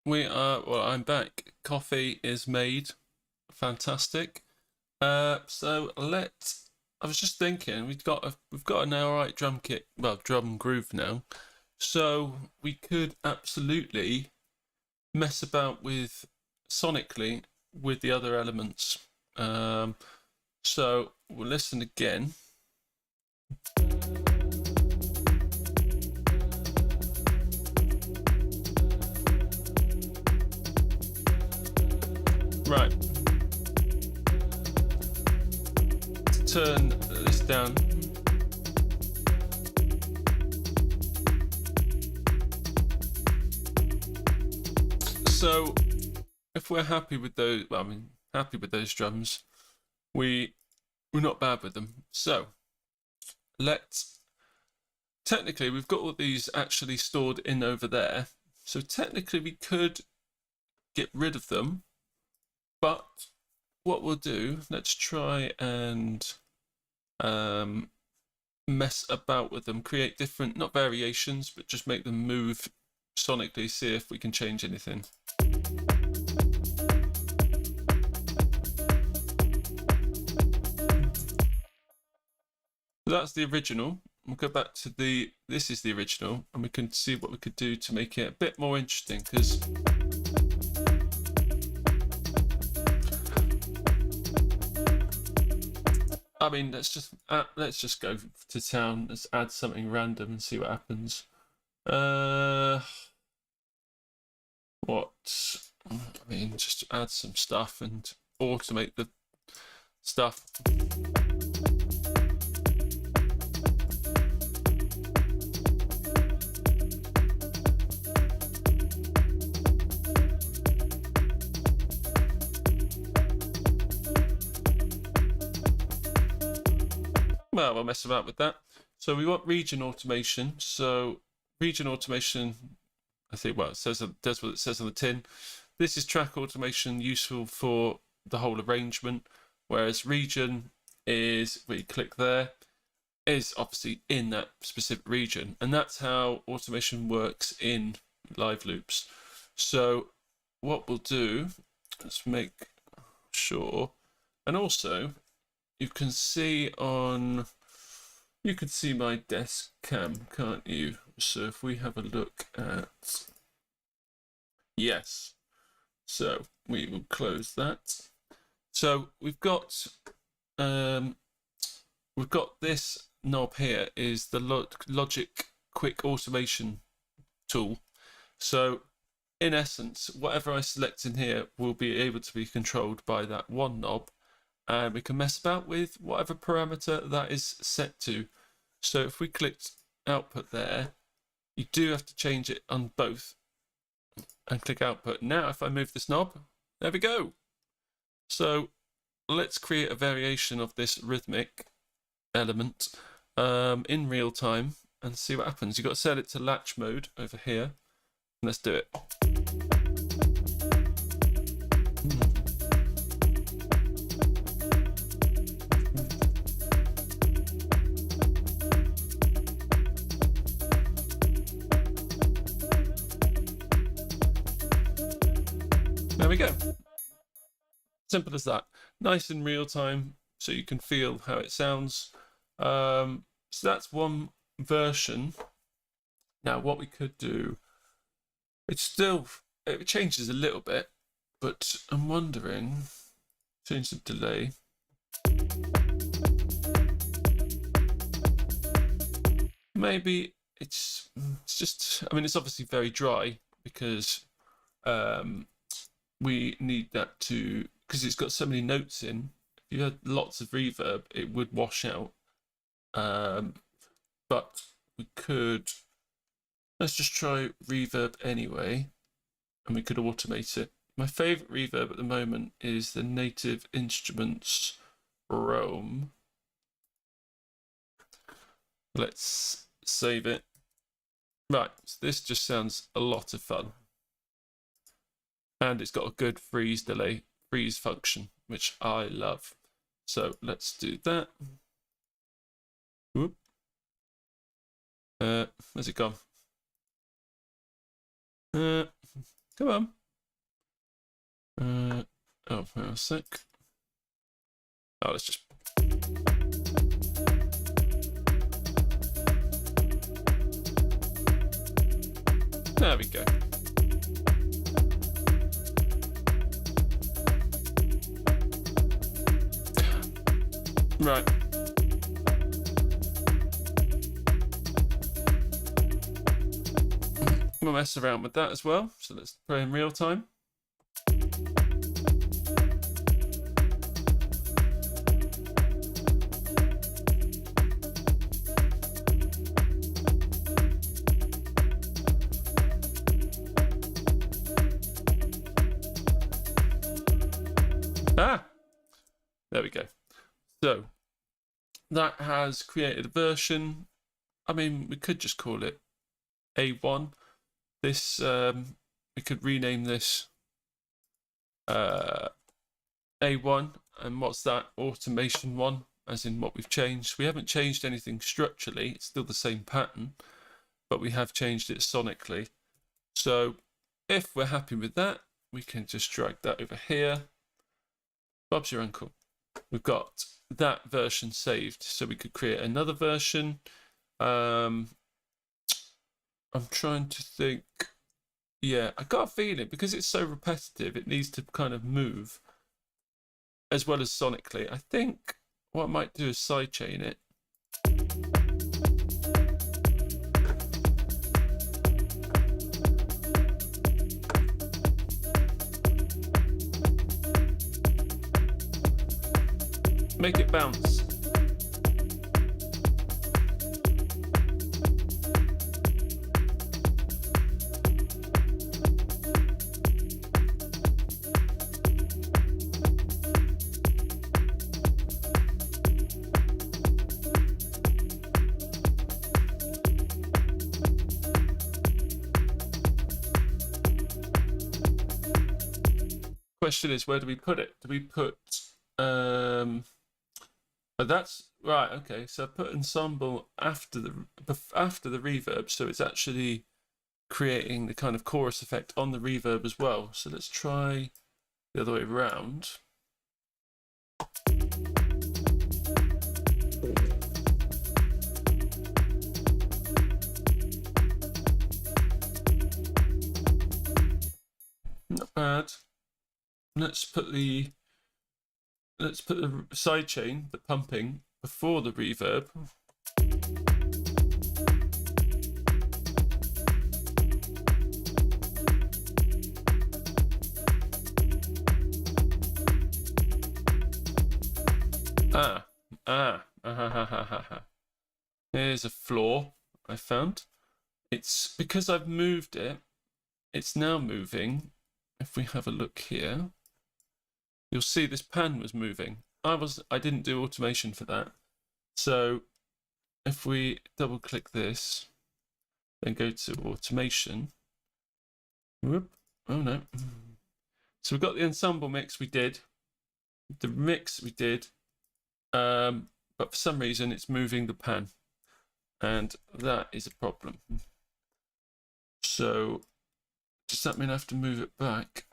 Well, I'm back. Coffee is made. Fantastic. So I was just thinking we've got an alright drum kit, well, drum groove now. So we could absolutely mess about with sonically with the other elements. So we'll listen again. Right. Turn this down. So if we're happy with those, well, I mean, happy with those drums, we're not bad with them. So technically we've got all these actually stored in over there. So technically we could get rid of them, but what we'll do, let's try and mess about with them, create different, not variations, but just make them move sonically, see if we can change anything. So that's the original. We'll go back to this is the original, and we can see what we could do to make it a bit more interesting, because I mean, let's just go to town. Let's add something random and see what happens. What? I mean, just add some stuff and automate the stuff. Well, we'll mess about with that. So we want region automation. So region automation, I think, well, it does what it says on the tin. This is track automation, useful for the whole arrangement, whereas region is, where you click there, is obviously in that specific region. And that's how automation works in live loops. So what we'll do, let's make sure, and also you can see my desk cam, can't you? So if we have a look at, yes, so we will close that. So we've got this knob here is the Logic Quick Automation tool. So in essence, whatever I select in here will be able to be controlled by that one knob, and we can mess about with whatever parameter that is set to. So if we clicked output there, you do have to change it on both and click output. Now if I move this knob, there we go. So let's create a variation of this rhythmic element in real time and see what happens. You've got to set it to latch mode over here. Let's do it. There we go. Simple as that. Nice in real time, so you can feel how it sounds. So that's one version. Now what we could do, it changes a little bit, but I'm wondering, change the delay. Maybe it's just, I mean, it's obviously very dry because we need that to, because it's got so many notes in. If you had lots of reverb, it would wash out. But we could, let's just try reverb anyway, and we could automate it. My favorite reverb at the moment is the Native Instruments Roam. Let's save it. Right, so this just sounds a lot of fun. And it's got a good freeze function, which I love. So let's do that. Whoop. Where's it gone? Come on. Oh, for a sec. Oh, let's just. There we go. Right. We'll mess around with that as well. So let's play in real time. Ah, there we go. So that has created a version. I mean, we could just call it A1. This, we could rename this A1. And what's that? Automation 1, as in what we've changed. We haven't changed anything structurally. It's still the same pattern, but we have changed it sonically. So if we're happy with that, we can just drag that over here. Bob's your uncle. We've got that version saved, so we could create another version. I'm trying to think. Yeah, I got a feeling because it's so repetitive, it needs to kind of move as well as sonically. I think what I might do is sidechain it. Make it bounce. Question is, where do we put it? Do we put but that's right. Okay, so I put ensemble after the reverb, so it's actually creating the kind of chorus effect on the reverb as well. So let's try the other way around. Not bad. Let's put the sidechain, the pumping, before the reverb. Here's a flaw I found. It's because I've moved it, it's now moving. If we have a look here, you'll see this pan was moving. I didn't do automation for that. So if we double click this, then go to automation. Whoop. Oh no. So we've got the ensemble mix we did. The mix we did. But for some reason it's moving the pan. And that is a problem. So does that mean I have to move it back?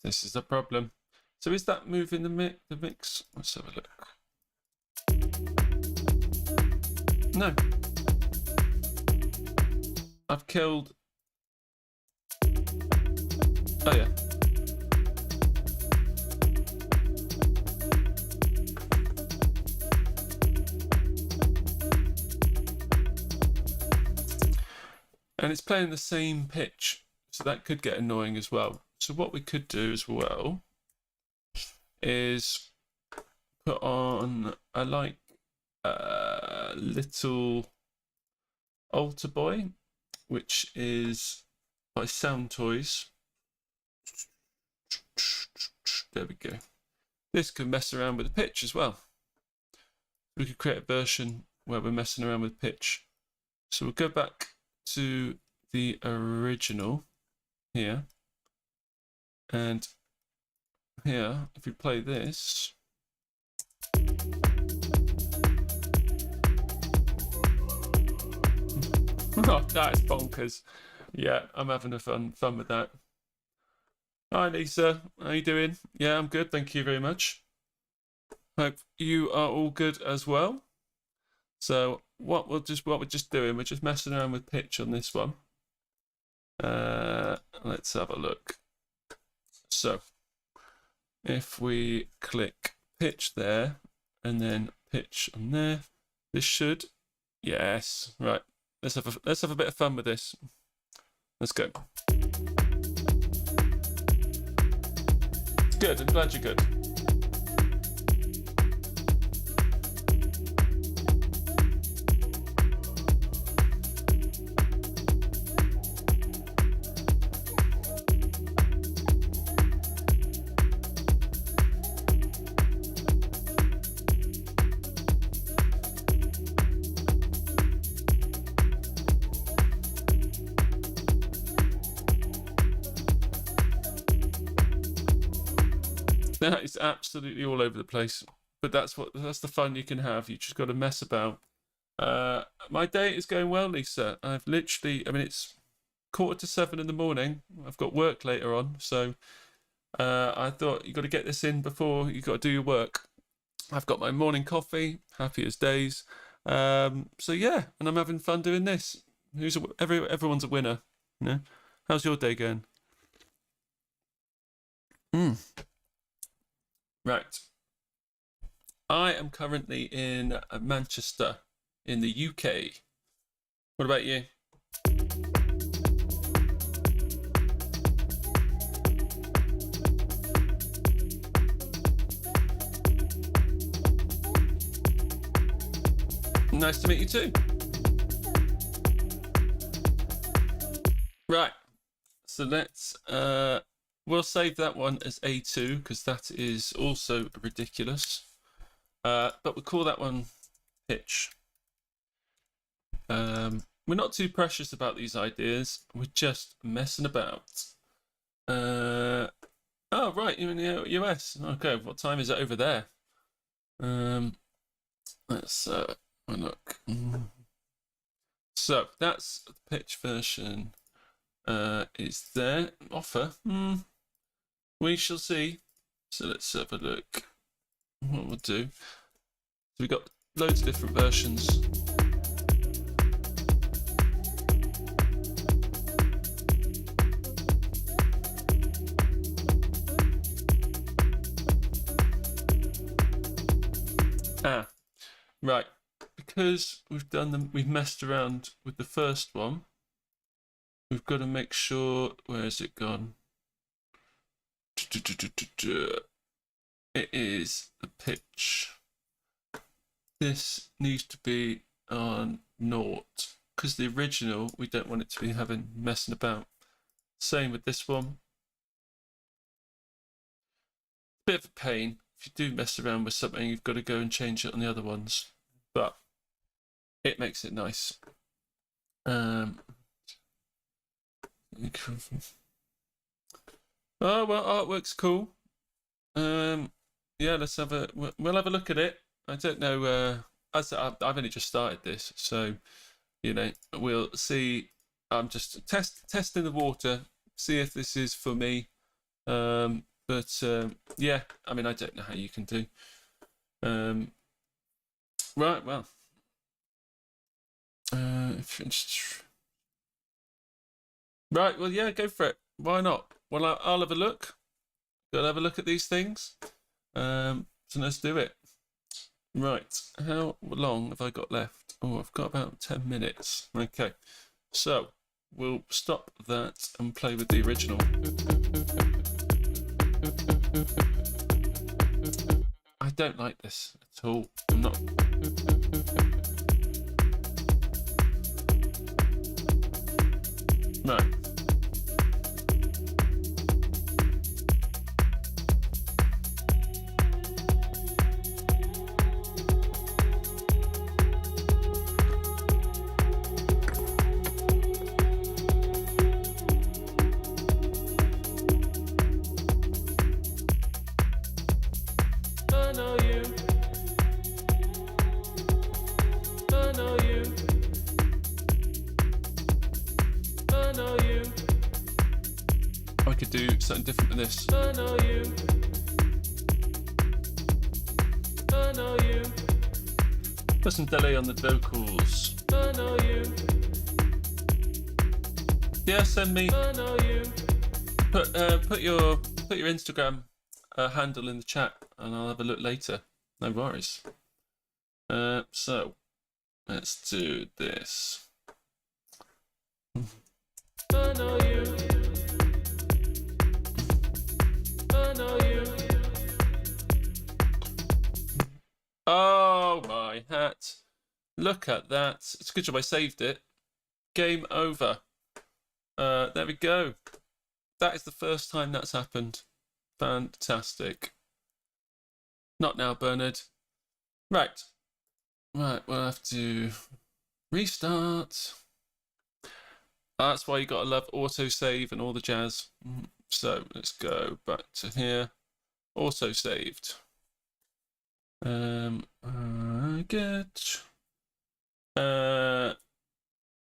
This is the problem. So is that moving the mix? Let's have a look. No. I've killed. Oh yeah. And it's playing the same pitch, so that could get annoying as well. So what we could do as well is put on a little altar boy, which is by Sound Toys. There we go. This can mess around with the pitch as well. We could create a version where we're messing around with pitch So we'll go back to the original here. And here, if we play this. Oh, that's bonkers. Yeah, I'm having fun with that. Hi, Lisa. How you doing? Yeah, I'm good. Thank you very much. Hope you are all good as well. So what we're just doing, we're just messing around with pitch on this one. Let's have a look. So if we click pitch there and then pitch on there, this should, yes, right. Let's have a bit of fun with this. Let's go. Good. I'm glad you're good. That is absolutely all over the place, but that's the fun you can have. You just got to mess about. My day is going well, Lisa. I've literally, I mean, it's 6:45 in the morning. I've got work later on, so I thought you got to get this in before you got to do your work. I've got my morning coffee, happy as days. So yeah, and I'm having fun doing this. Everyone's a winner, you know. How's your day going? Right. I am currently in Manchester, in the UK. What about you? Nice to meet you too. Right. So let's we'll save that one as A2 because that is also ridiculous. But we'll call that one pitch. We're not too precious about these ideas. We're just messing about. Oh, right, you're in the US. Okay, what time is it over there? Let's look. So that's the pitch version. Is there offer? We shall see. So let's have a look. What we'll do. So we've got loads of different versions. Right. Because we've messed around with the first one. We've got to make sure. Where has it gone? It is the pitch. This needs to be on 0 because the original we don't want it to be messing about. Same with this one. Bit of a pain if you do mess around with something. You've got to go and change it on the other ones, but it makes it nice. Oh well, artwork's cool. Yeah, we'll have a look at it. I don't know. I've only just started this, so you know we'll see. I'm just testing the water, see if this is for me. But yeah, I mean I don't know how you can do. Right, well. Right, well, yeah, go for it. Why not? Well, I'll have a look. I'll have a look at these things. So let's do it. Right, how long have I got left? Oh, I've got about 10 minutes. Okay, so we'll stop that and play with the original. I don't like this at all. I'm not. Right. do something different with this. I know you. I know you. Put some delay on the vocals. I know you. Yeah, send me. I know you. Put your Instagram handle in the chat, and I'll have a look later. No worries. So let's do this. I know you. I know you. Oh my hat! Look at that. It's a good job I saved it. Game over. There we go. That is the first time that's happened. Fantastic. Not now, Bernard. Right. Right, we'll have to restart. That's why you gotta love autosave and all the jazz. So let's go back to here. Auto saved. Get.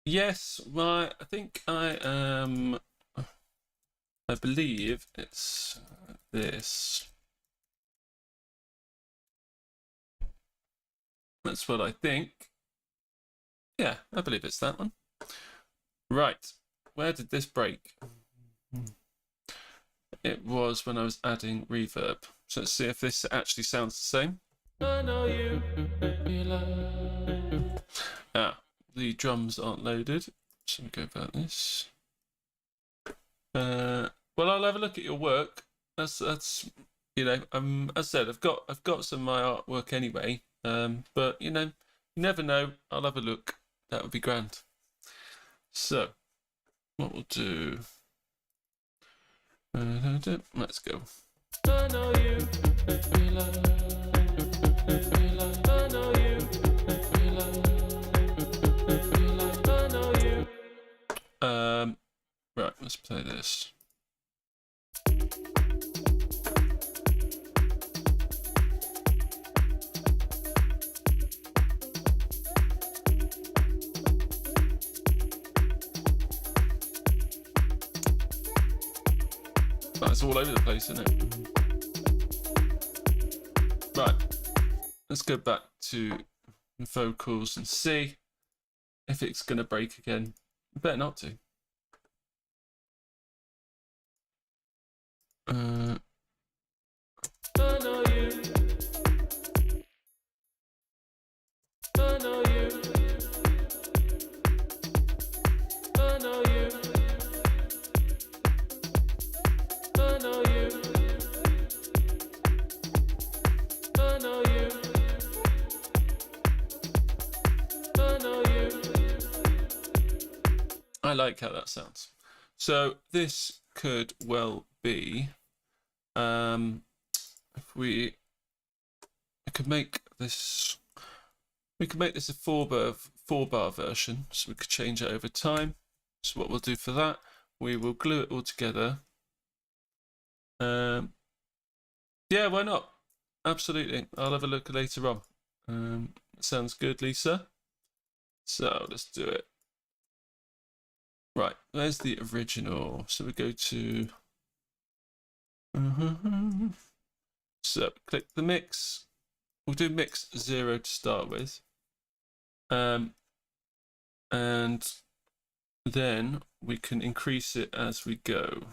Yes, right. I think I believe it's this. That's what I think. Yeah, I believe it's that one. Right, where did this break? It was when I was adding reverb. So let's see if this actually sounds the same. I know you. The drums aren't loaded. So we go about this. Well, I'll have a look at your work. That's you know, as I said, I've got some of my artwork anyway. But you know, you never know. I'll have a look. That would be grand. So, what we'll do? Let's go. I know you. I know you. I know you. Right, let's play this. That's all over the place, isn't it? Right, let's go back to vocals and see if it's going to break again. I better not to. I know you. I know you. I know you. I know you. I know you. I know you. I like how that sounds. So this could well be, if we could make this, a 4-bar version, so we could change it over time. So what we'll do for that, we will glue it all together. Yeah, why not? Absolutely. I'll have a look later on. Sounds good, Lisa. So let's do it. Right, there's the original. So we go to. So click the mix. We'll do mix 0 to start with. And then we can increase it as we go.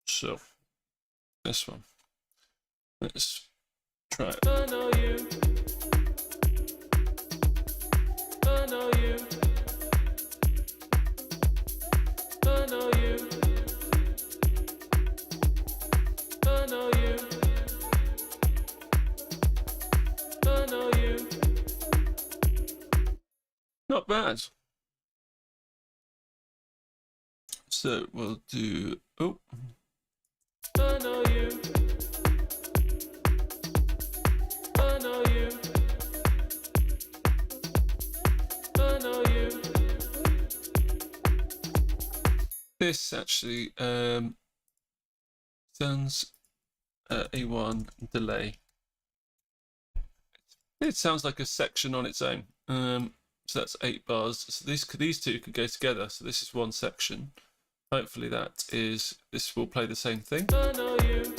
So this one. Let's try it. I know you. I know you. I know you. I know you. I know you. Not bad. So we'll do. Oh. I know you. I know you. I know you. This actually sounds A1 delay. It sounds like a section on its own. So that's 8 bars. So these two could go together. So this is one section. Hopefully this will play the same thing. I know you.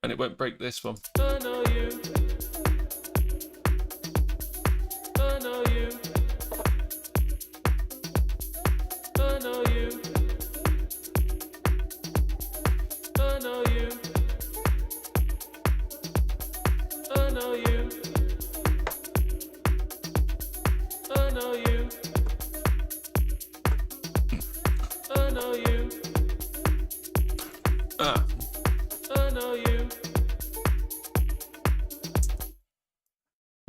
And it won't break this one. I know you. I know you. I know you. I know you. I know you. I know you. I know you. Ah, I know you.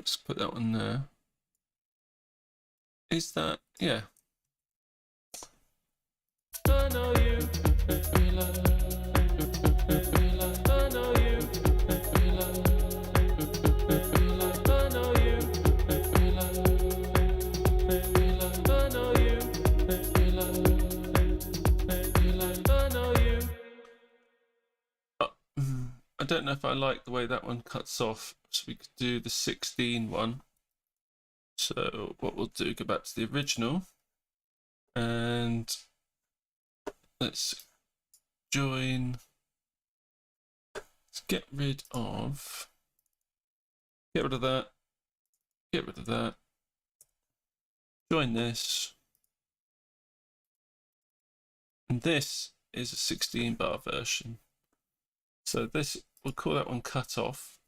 let's put that one there. Is that, yeah. I know you. I know you. I know you. I know you. I know you. I don't know if I like the way that one cuts off, so we could do the 16 one. So what we'll do, go back to the original, and let's join. Let's get rid of that, get rid of that, join this, and this is a 16 bar version. So this, we'll call that one cut off.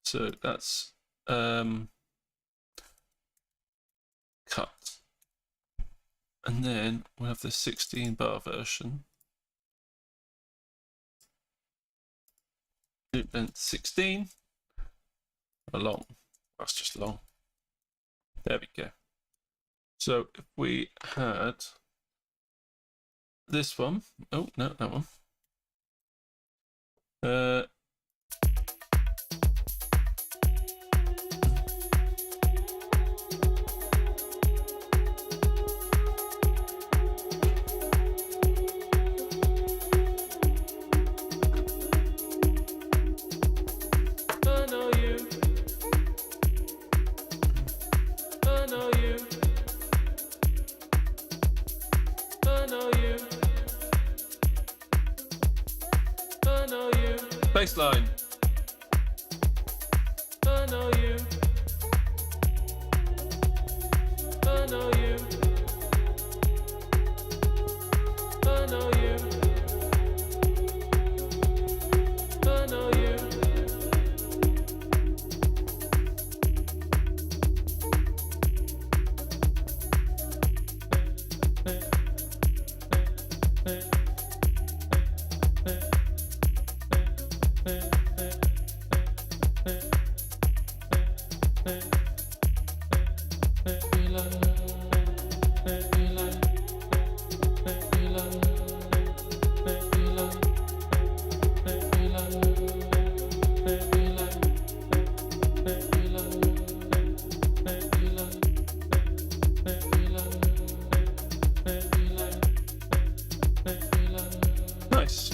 So that's cut. And then we'll have the 16 bar version. Loop length 16. Or long. That's just long. There we go. So if we had this one, oh no, that one. I know you. I know you. I know you. I know you. Baseline. I know you. I know you. I know you. I know you. Nice.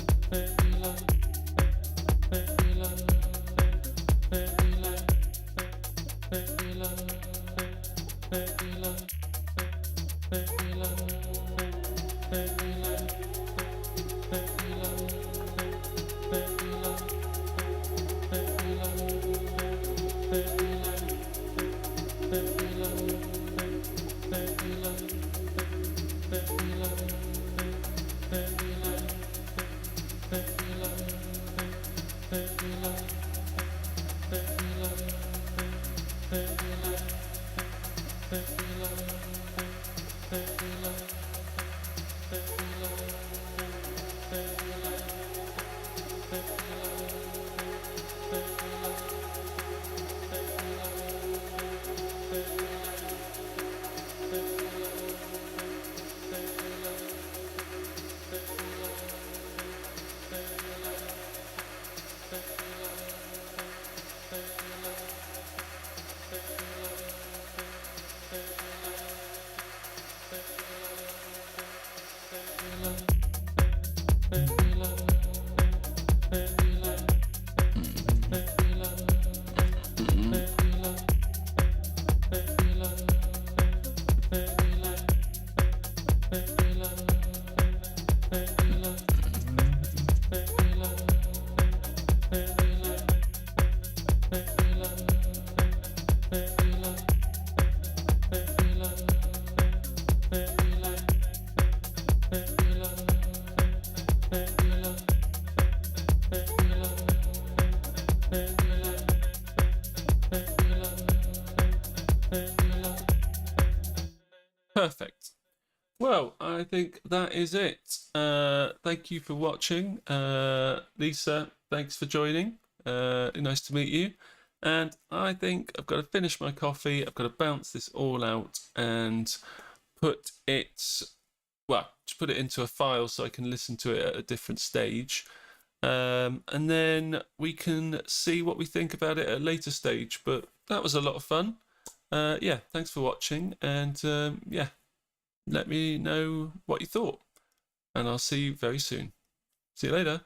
Perfect. Well, I think that is it. Thank you for watching. Lisa, thanks for joining. Nice to meet you. And I think I've got to finish my coffee. I've got to bounce this all out and put it, just put it into a file so I can listen to it at a different stage. And then we can see what we think about it at a later stage. But that was a lot of fun. Yeah, thanks for watching. And yeah, let me know what you thought. And I'll see you very soon. See you later.